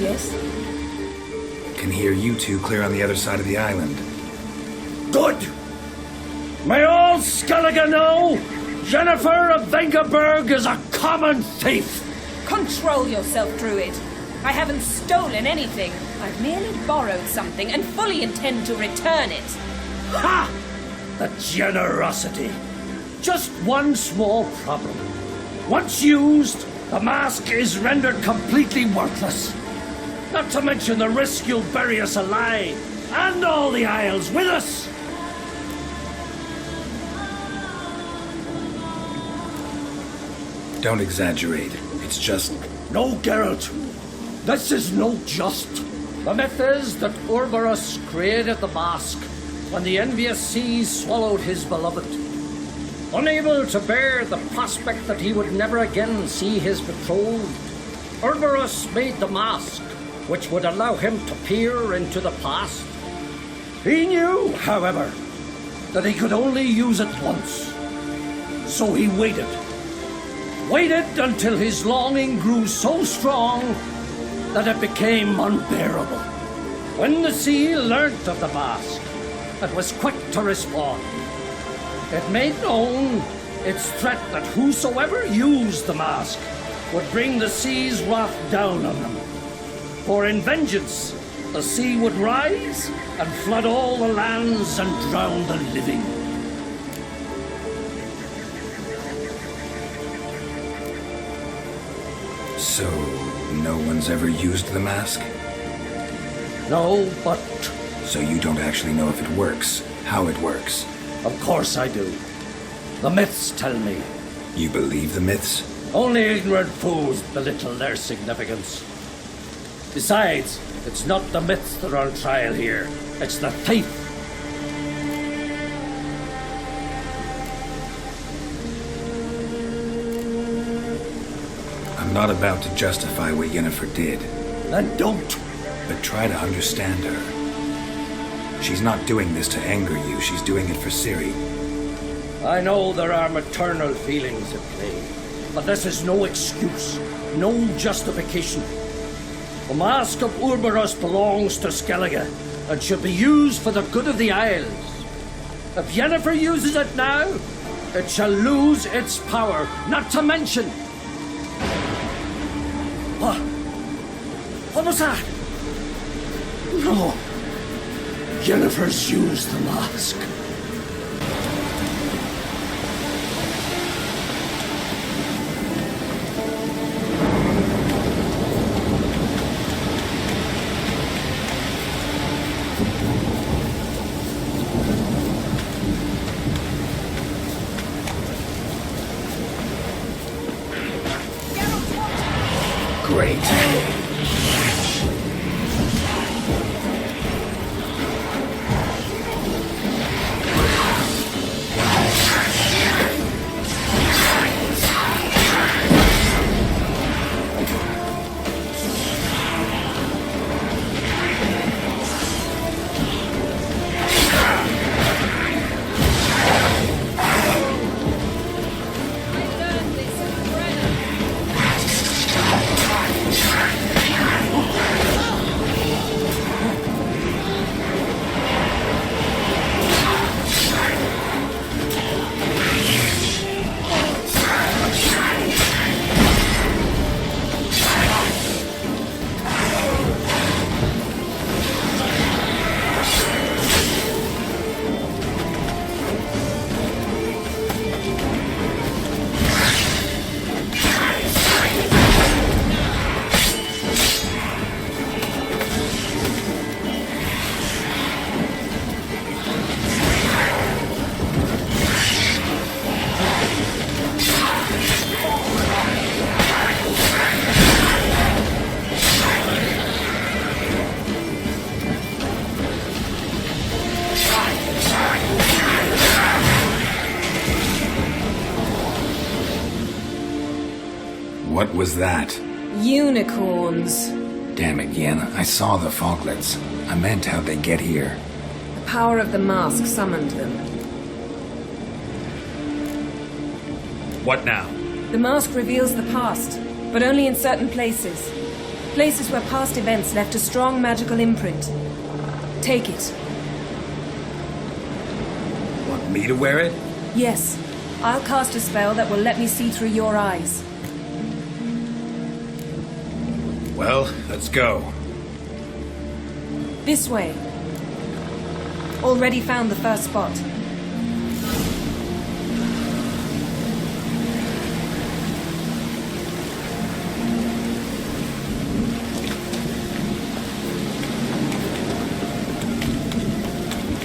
Yes? Can hear you two clear on the other side of the island. Good! May all Skellige know Yennefer of Vengerberg is a common thief! Control yourself, Druid. I haven't stolen anything. I've merely borrowed something and fully intend to return it. Ha! The generosity. Just one small problem. Once used, the mask is rendered completely worthless. Not to mention the risk you'll bury us alive, and all the Isles with us. Don't exaggerate. It's just... No, Geralt. This is no just. The myth is that Urberus created the mask when the envious seas swallowed his beloved. Unable to bear the prospect that he would never again see his betrothed, Urberus made the mask, which would allow him to peer into the past. He knew, however, that he could only use it once. So he waited. Waited until his longing grew so strong that it became unbearable. When the sea learnt of the mask, it was quick to respond. It made known its threat that whosoever used the mask would bring the sea's wrath down on them. For in vengeance, the sea would rise and flood all the lands and drown the living. So, no one's ever used the mask? No, but... So you don't actually know if it works, how it works? Of course I do. The myths tell me. You believe the myths? Only ignorant fools belittle their significance. Besides, it's not the myths that are on trial here. It's the thief. I'm not about to justify what Yennefer did. Then don't. But try to understand her. She's not doing this to anger you, she's doing it for Ciri. I know there are maternal feelings at play, but this is no excuse, no justification. The mask of Urberus belongs to Skellige and should be used for the good of the Isles. If Yennefer uses it now, it shall lose its power, not to mention... What was that? No. Yennefer's used the mask. Great. What was that? Unicorns. Damn it, Yen. I saw the foglets. I meant how'd they get here. The power of the mask summoned them. What now? The mask reveals the past, but only in certain places. Places where past events left a strong magical imprint. Take it. Want me to wear it? Yes. I'll cast a spell that will let me see through your eyes. Well, let's go. This way. Already found the first spot.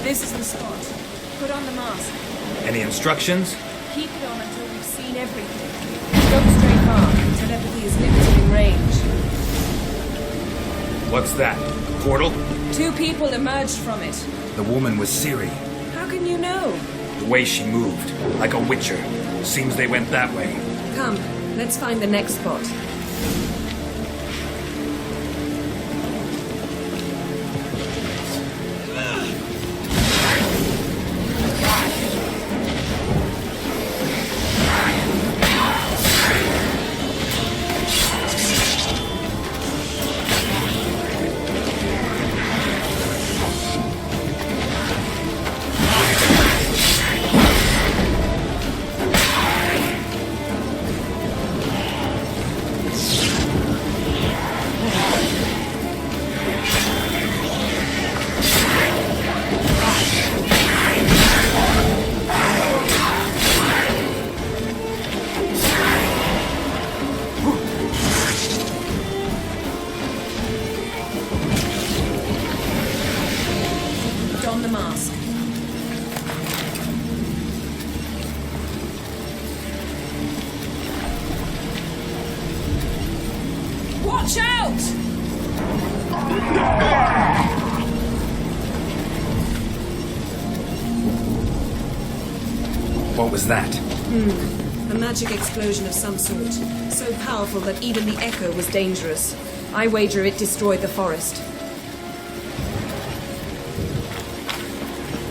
This is the spot. Put on the mask. Any instructions? Keep it on until we've seen everything. Don't stray far. Telepathy is limited in range. What's that? Portal? 2 people emerged from it. The woman was Ciri. How can you know? The way she moved, like a witcher. Seems they went that way. Come, let's find the next spot. Watch out! What was that? A magic explosion of some sort. So powerful that even the echo was dangerous. I wager it destroyed the forest.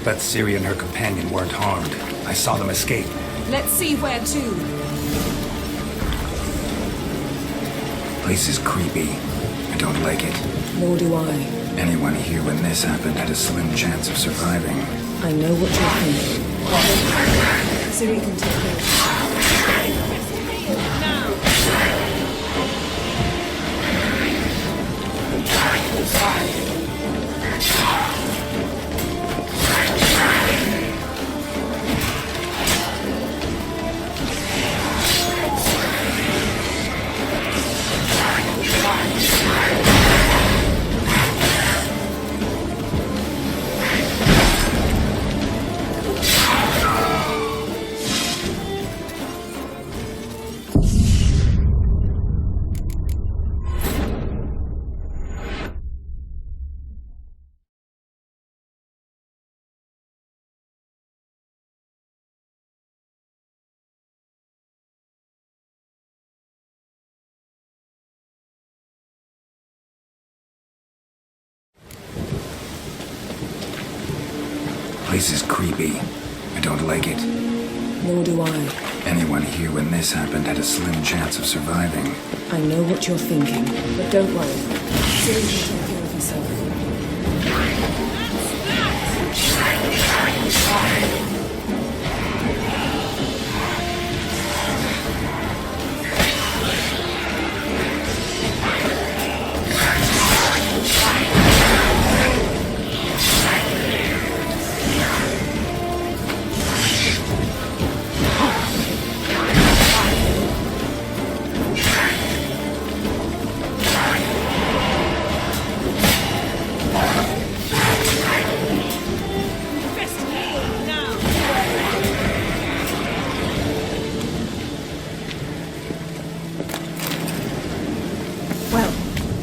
But Ciri and her companion weren't harmed. I saw them escape. Let's see where to. Place is creepy. I don't like it. Nor do I. Anyone here when this happened had a slim chance of surviving. I know what you're thinking. Ciri can take care of Place is creepy. I don't like it. Nor do I. Anyone here when this happened had a slim chance of surviving. I know what you're thinking, but don't worry. Ciri can take care of herself.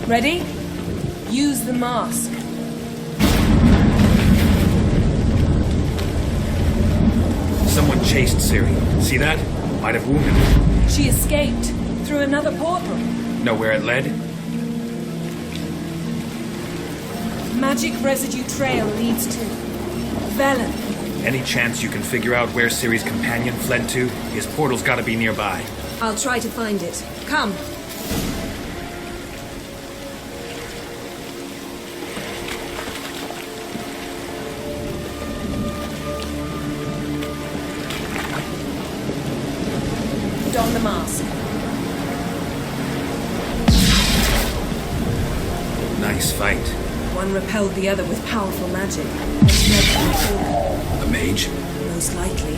Ready? Use the mask. Someone chased Ciri. See that? Might have wounded her. She escaped. Through another portal. Know where it led? Magic residue trail leads to Velen. Any chance you can figure out where Ciri's companion fled to? His portal's gotta be nearby. I'll try to find it. Come. Don the mask. Nice fight. One repelled the other with powerful magic. A mage? Most likely.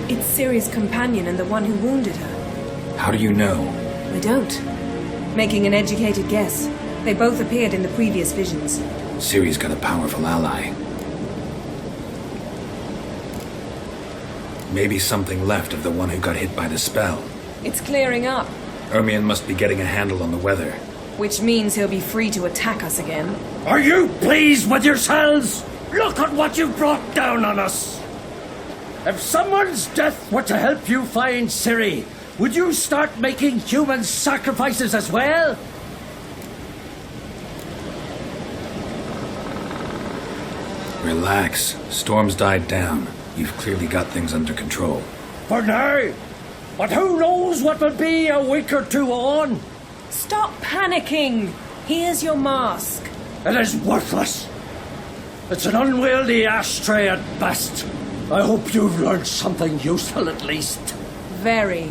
It's Ciri's companion and the one who wounded her. How do you know? I don't. Making an educated guess. They both appeared in the previous visions. Ciri's got a powerful ally. Maybe something left of the one who got hit by the spell. It's clearing up, Ermion must be getting a handle on the weather. which means he'll be free to attack us again. Are you pleased with yourselves? Look at what you've brought down on us. If someone's death were to help you find Ciri, would you start making human sacrifices as well? Relax. Storm's died down. You've clearly got things under control. For now. But who knows what will be a week or two on? Stop panicking! Here's your mask. It is worthless. It's an unwieldy ashtray at best. I hope you've learned something useful at least. Very.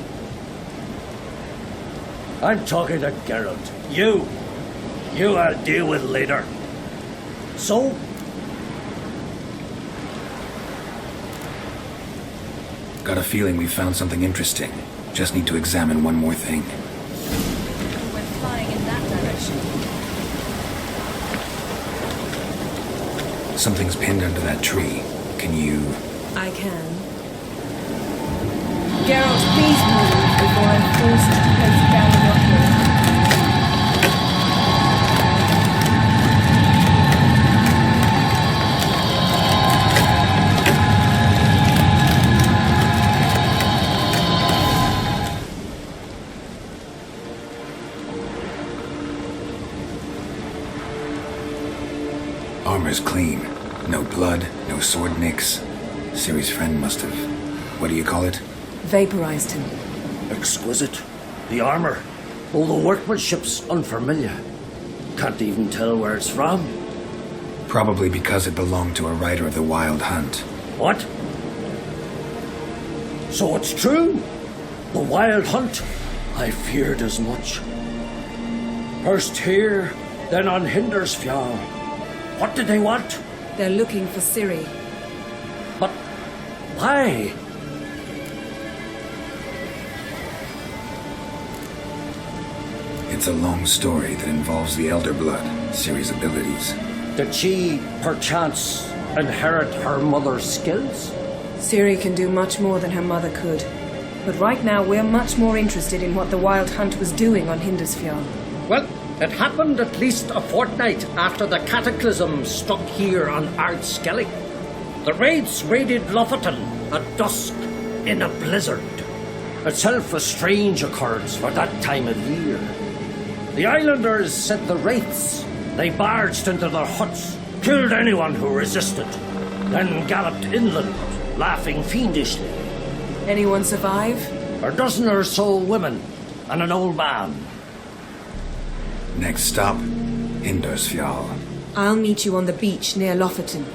I'm talking to Geralt. You I'll deal with later. So? Got a feeling we found something interesting. Just need to examine one more thing. We're flying in that direction. Something's pinned under that tree. Can you... I can. Geralt, please move before I'm forced to place down your head. Armor's clean. No blood, no sword nicks. Ciri's friend must have... What do you call it? Vaporized him. Exquisite. The armor. All the workmanship's unfamiliar. Can't even tell where it's from. Probably because it belonged to a rider of the Wild Hunt. What? So it's true? The Wild Hunt? I feared as much. First here, then on Hindersfjall. What did they want? They're looking for Ciri. But why? It's a long story that involves the Elder Blood, Ciri's abilities. Did she, perchance, inherit her mother's skills? Ciri can do much more than her mother could. But right now, we're much more interested in what the Wild Hunt was doing on Hindersfjall. Well, it happened at least a fortnight after the cataclysm struck here on Ardskellig. The raids raided Lofoten at dusk in a blizzard. Itself a strange occurrence for that time of year. The islanders sent the wraiths. They barged into their huts, killed anyone who resisted, then galloped inland, laughing fiendishly. Anyone survive? A dozen or so women and an old man. Next stop, Hindersfjall. I'll meet you on the beach near Lofoten.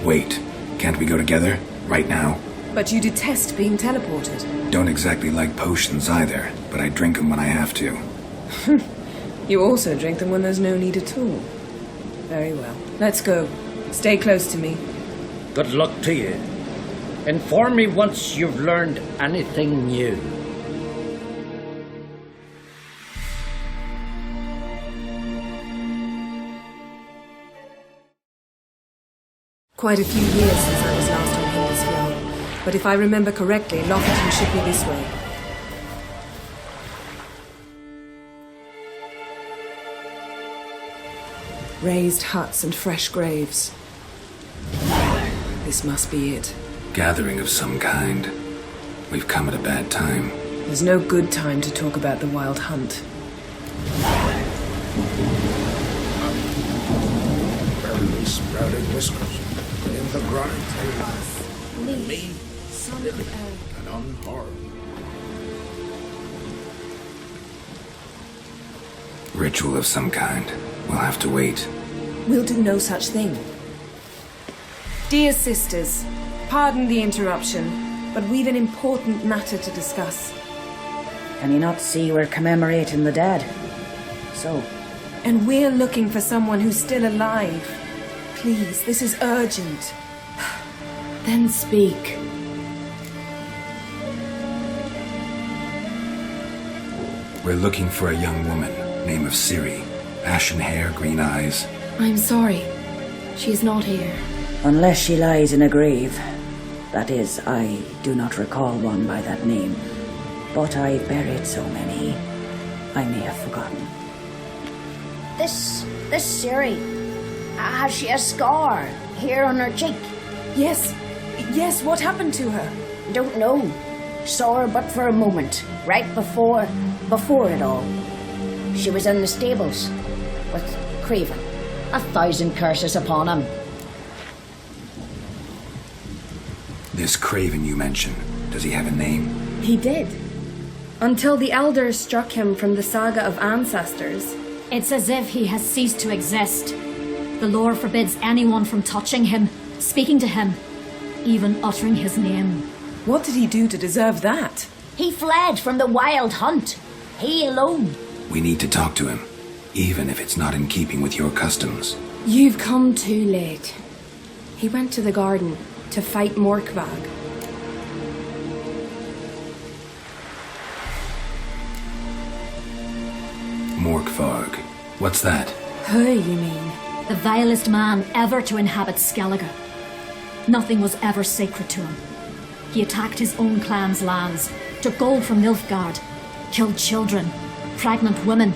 Wait, can't we go together? Right now? But you detest being teleported. Don't exactly like potions either, but I drink them when I have to. You also drink them when there's no need at all. Very well. Let's go. Stay close to me. Good luck to you. Inform me once you've learned anything new. Quite a few years since I was last on Hindersfjall, but if I remember correctly, Lofoten should be this way. Raised huts and fresh graves. This must be it. Gathering of some kind. We've come at a bad time. There's no good time to talk about the wild hunt. Barely sprouted whiskers in the grind. Me, living and unharmed. Ritual of some kind. We'll have to wait. We'll do no such thing. Dear sisters, pardon the interruption, but we've an important matter to discuss. Can you not see we're commemorating the dead? So? And we're looking for someone who's still alive. Please, this is urgent. Then speak. We're looking for a young woman, name of Ciri. Ashen hair, green eyes. I'm sorry. She's not here. Unless she lies in a grave. That is, I do not recall one by that name. But I've buried so many, I may have forgotten. This Ciri, has she a scar here on her cheek? Yes, what happened to her? Don't know. Saw her but for a moment, right before it all. She was in the stables with Craven. 1,000 curses upon him. This Craven you mentioned, does he have a name? He did. Until the elders struck him from the saga of ancestors. It's as if he has ceased to exist. The lore forbids anyone from touching him, speaking to him, even uttering his name. What did he do to deserve that? He fled from the wild hunt. He alone. We need to talk to him, even if it's not in keeping with your customs. You've come too late. He went to the garden to fight Morkvag. Morkvarg. What's that? Who, you mean? The vilest man ever to inhabit Skellige. Nothing was ever sacred to him. He attacked his own clan's lands, took gold from Nilfgaard, killed children, pregnant women.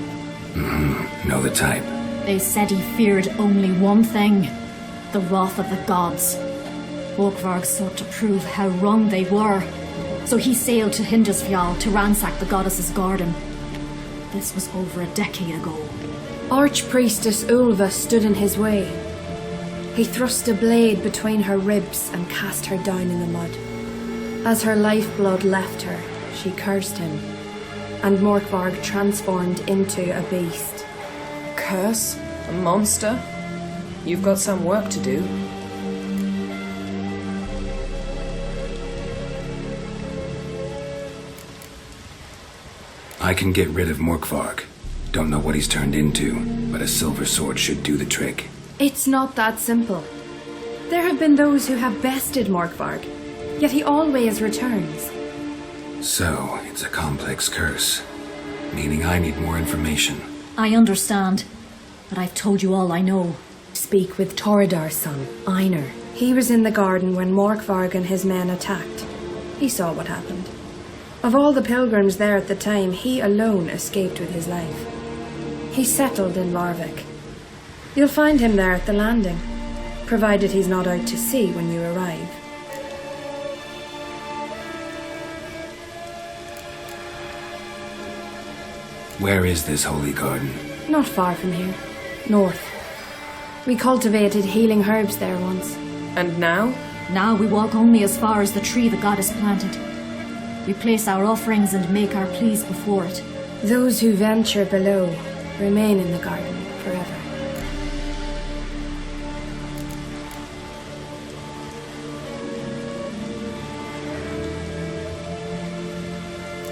Know the type. They said he feared only one thing, the wrath of the gods. Morkvarg sought to prove how wrong they were, so he sailed to Hindisfjall to ransack the goddess's garden. This was over a decade ago. Archpriestess Ulva stood in his way. He thrust a blade between her ribs and cast her down in the mud. As her lifeblood left her, she cursed him, and Morkvarg transformed into a beast. Curse? A monster? You've got some work to do. I can get rid of Morkvarg. Don't know what he's turned into, but a silver sword should do the trick. It's not that simple. There have been those who have bested Morkvarg, yet he always returns. So, it's a complex curse, meaning I need more information. I understand, but I've told you all I know. Speak with Torridar's son, Einar. He was in the garden when Morkvarg and his men attacked. He saw what happened. Of all the pilgrims there at the time, he alone escaped with his life. He settled in Larvik. You'll find him there at the landing, provided he's not out to sea when you arrive. Where is this holy garden? Not far from here. North. We cultivated healing herbs there once. And now? Now we walk only as far as the tree the goddess planted. We place our offerings and make our pleas before it. Those who venture below remain in the garden forever.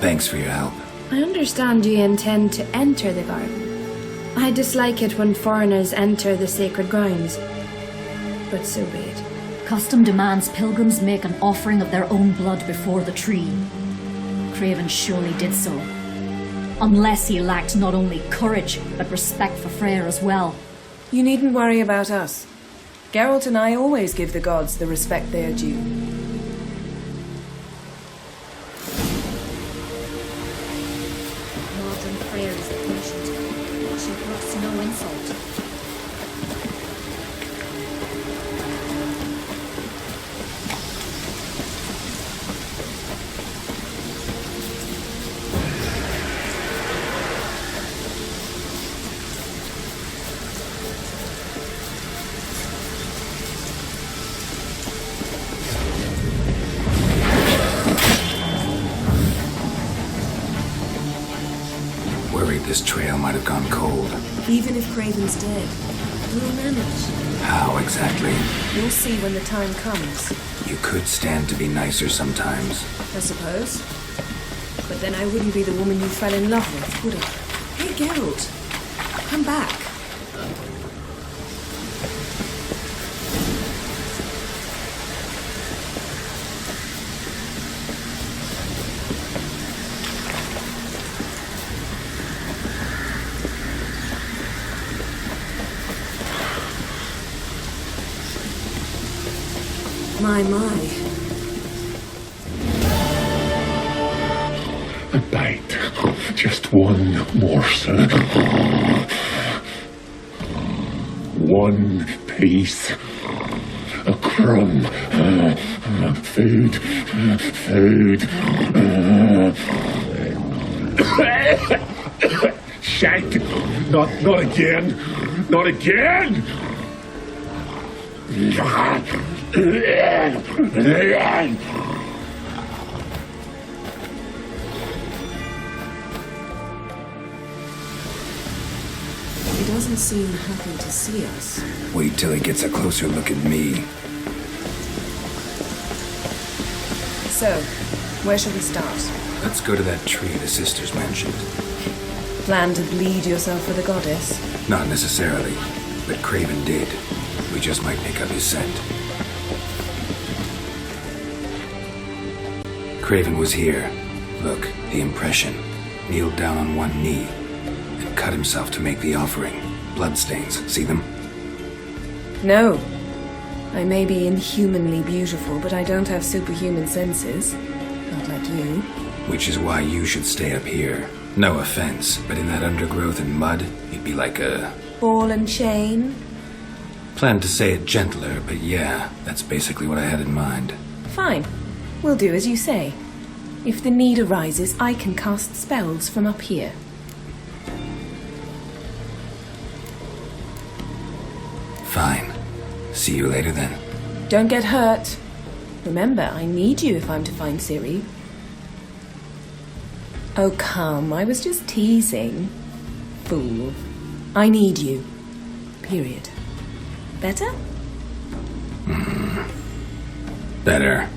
Thanks for your help. I understand you intend to enter the garden. I dislike it when foreigners enter the sacred grounds, but so be it. Custom demands pilgrims make an offering of their own blood before the tree. Craven surely did so. Unless he lacked not only courage, but respect for Freyr as well. You needn't worry about us. Geralt and I always give the gods the respect they are due. Modern Freyr is patient. She brooks no insult. Even if Craven's dead, we'll manage. How exactly? You'll see when the time comes, You could stand to be nicer sometimes. I suppose. But then I wouldn't be the woman you fell in love with, would I? Hey, Geralt. Come back. My. A bite. Just one morsel. One piece. A crumb. Food. Food. Shank. Not again. Not again. He doesn't seem happy to see us. Wait till he gets a closer look at me. So, where shall we start? Let's go to that tree the sisters mentioned. Plan to bleed yourself for the goddess? Not necessarily, but Craven did. We just might pick up his scent. Craven was here. Look, the impression. Kneeled down on one knee and cut himself to make the offering. Bloodstains, see them? No. I may be inhumanly beautiful, but I don't have superhuman senses. Not like you. Which is why you should stay up here. No offense, but in that undergrowth and mud, you'd be like a... Ball and chain? Planned to say it gentler, but yeah, that's basically what I had in mind. Fine. We'll do as you say. If the need arises, I can cast spells from up here. Fine. See you later then. Don't get hurt. Remember, I need you if I'm to find Ciri. Oh, come. I was just teasing. Fool. I need you. Period. Better? Better.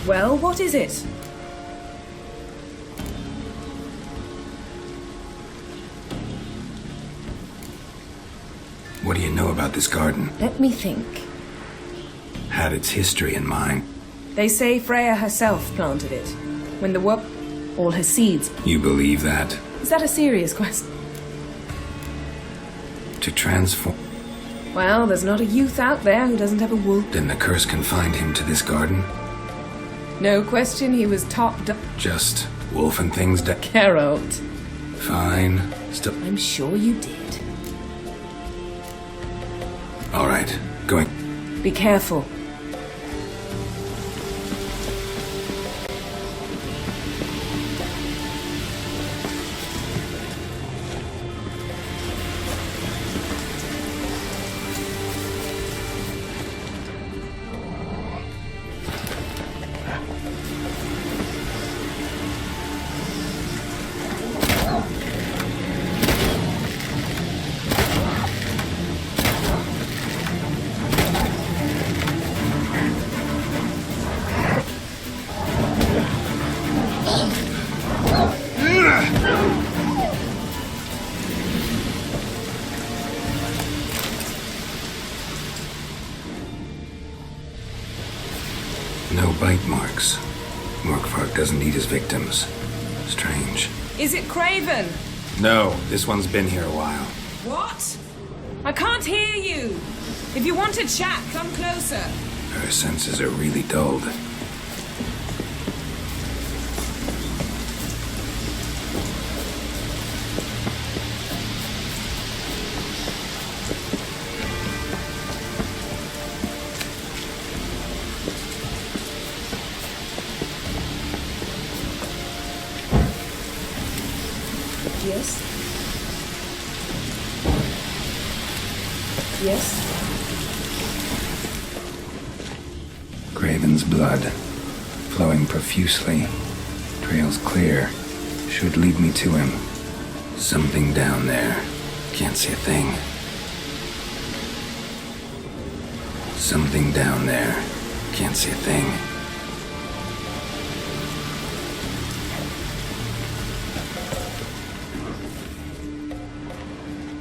Well, what is it? What do you know about this garden? Let me think. Had its history in mind. They say Freya herself planted it. When the all her seeds. You believe that? Is that a serious question? To transform... Well, there's not a youth out there who doesn't have a wolf. Then the curse confined him to this garden? No question he was topped up. Just wolf and things that... Geralt. Fine. Still... I'm sure you did. All right. Going... Be careful. No bite marks. Morkvark doesn't eat his victims. Strange. Is it Craven? No, this one's been here a while. What? I can't hear you. If you want to chat, come closer. Her senses are really dulled. Yes? Yes? Craven's blood, flowing profusely, trails clear, should lead me to him. Something down there, can't see a thing. Something down there, can't see a thing.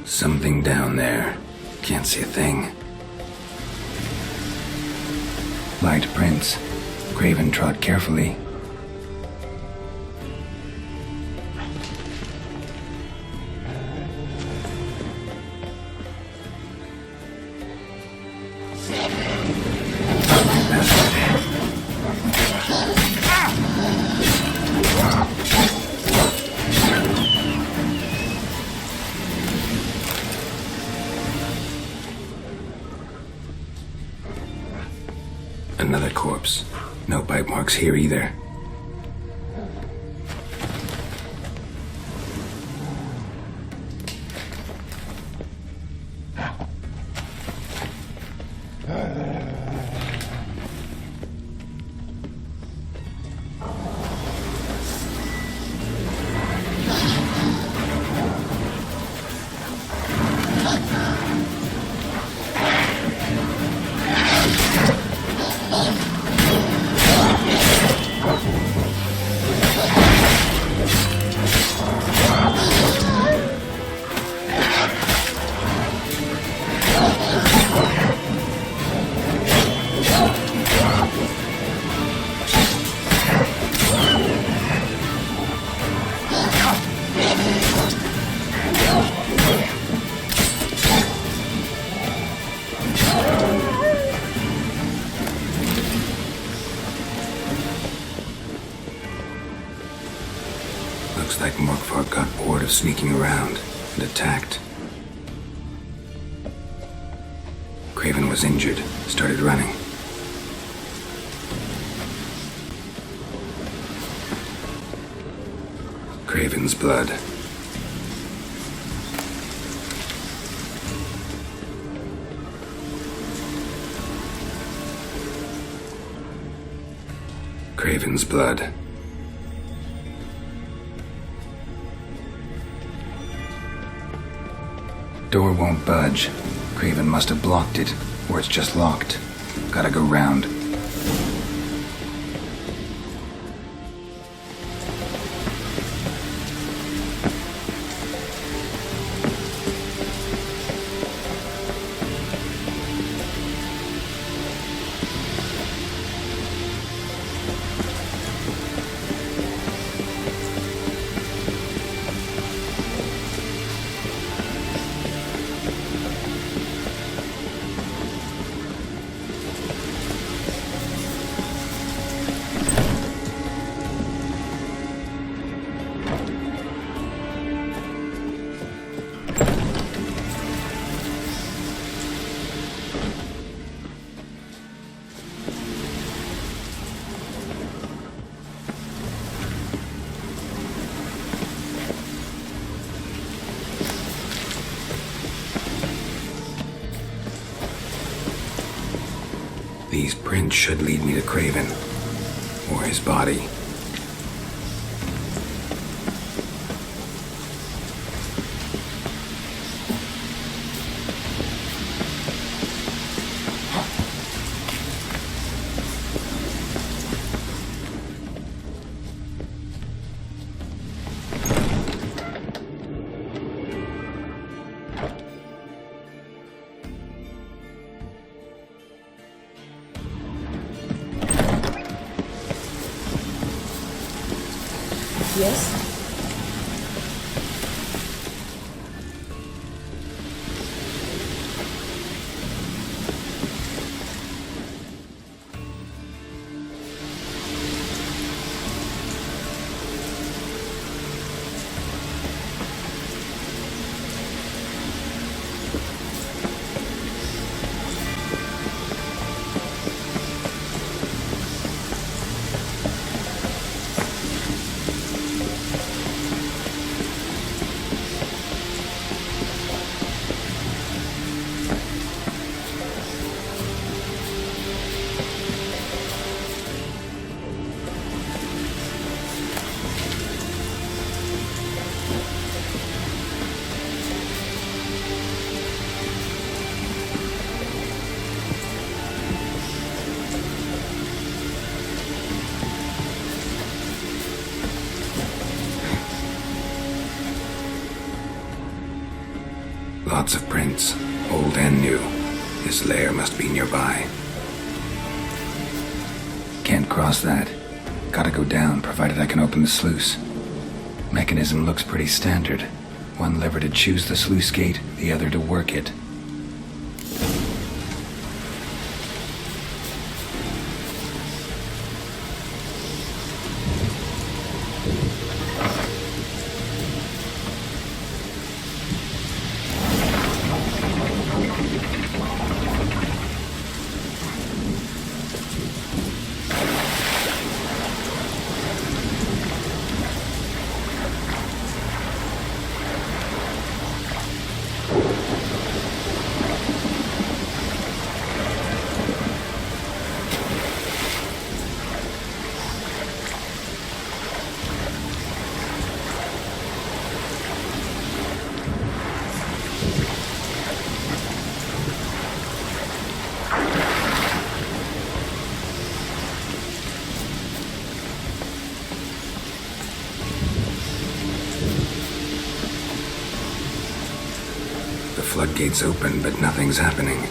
Something down there. Can't see a thing. Light prints. Craven trod carefully. Another corpse. No bite marks here either. Looks like Morkvark got bored of sneaking around and attacked. Craven was injured, started running. Craven's blood. Craven's blood. Door won't budge. Craven must have blocked it, or it's just locked. Gotta go round. These prints should lead me to Craven. Or his body. Yes? Lots of prints, old and new. His lair must be nearby. Can't cross that. Gotta go down, provided I can open the sluice. Mechanism looks pretty standard. One lever to choose the sluice gate, the other to work it. The floodgates open, but nothing's happening.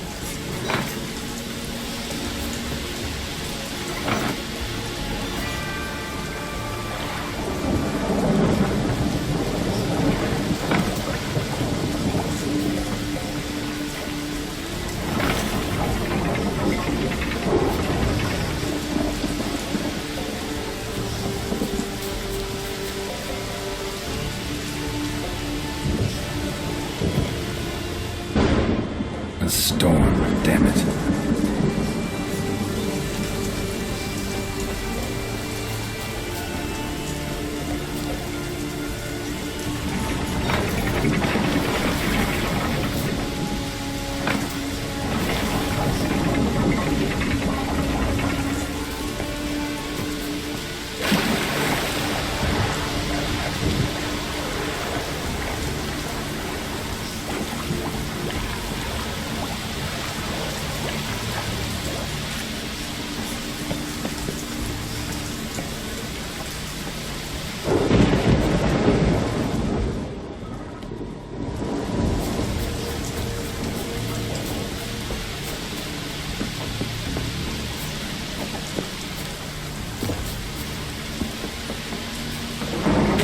A storm, damn it.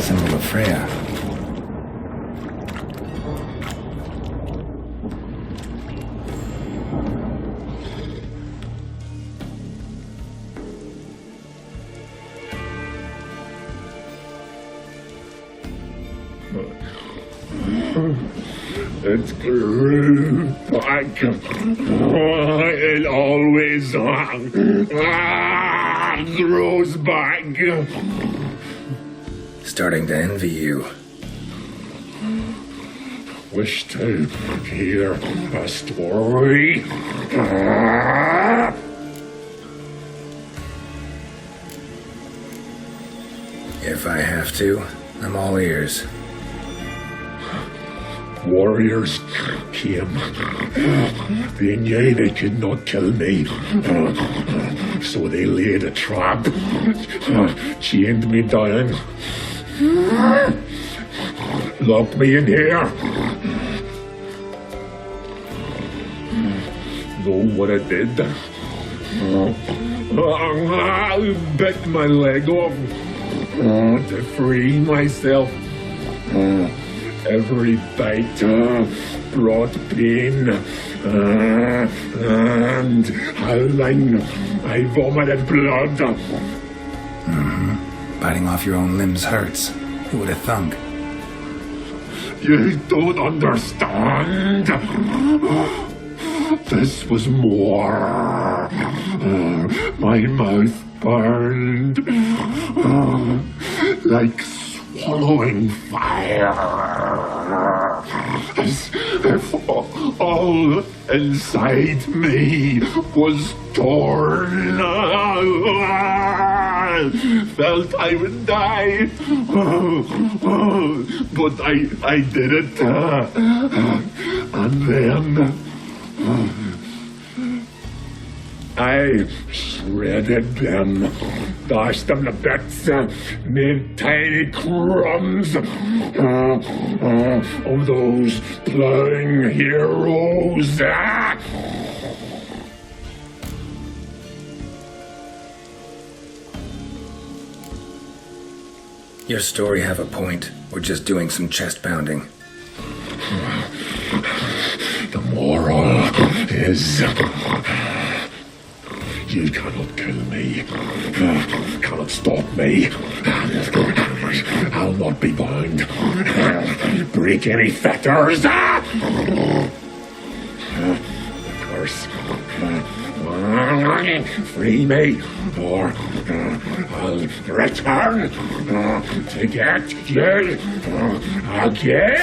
Symbol of Freya. It grew back. It always grows back. Starting to envy you. Wish to hear a story? If I have to, I'm all ears. Warriors came. They knew they could not kill me. So they laid a trap. Chained me down. Locked me in here. Know what I did? I bit my leg off to free myself. Every bite brought pain, and howling, I vomited blood. Biting off your own limbs hurts. Who would have thunk? You don't understand. This was more. My mouth burned like swallowing fire. As if all inside me was torn. Felt I would die. But I did it. And then I shredded them, dashed them to bits, made tiny crumbs of those plowing heroes. Your story have a point. We're just doing some chest pounding. The moral is... You cannot kill me. Cannot stop me. I'll not be bound. Break any fetters. The curse. Free me, or I'll return to get you again.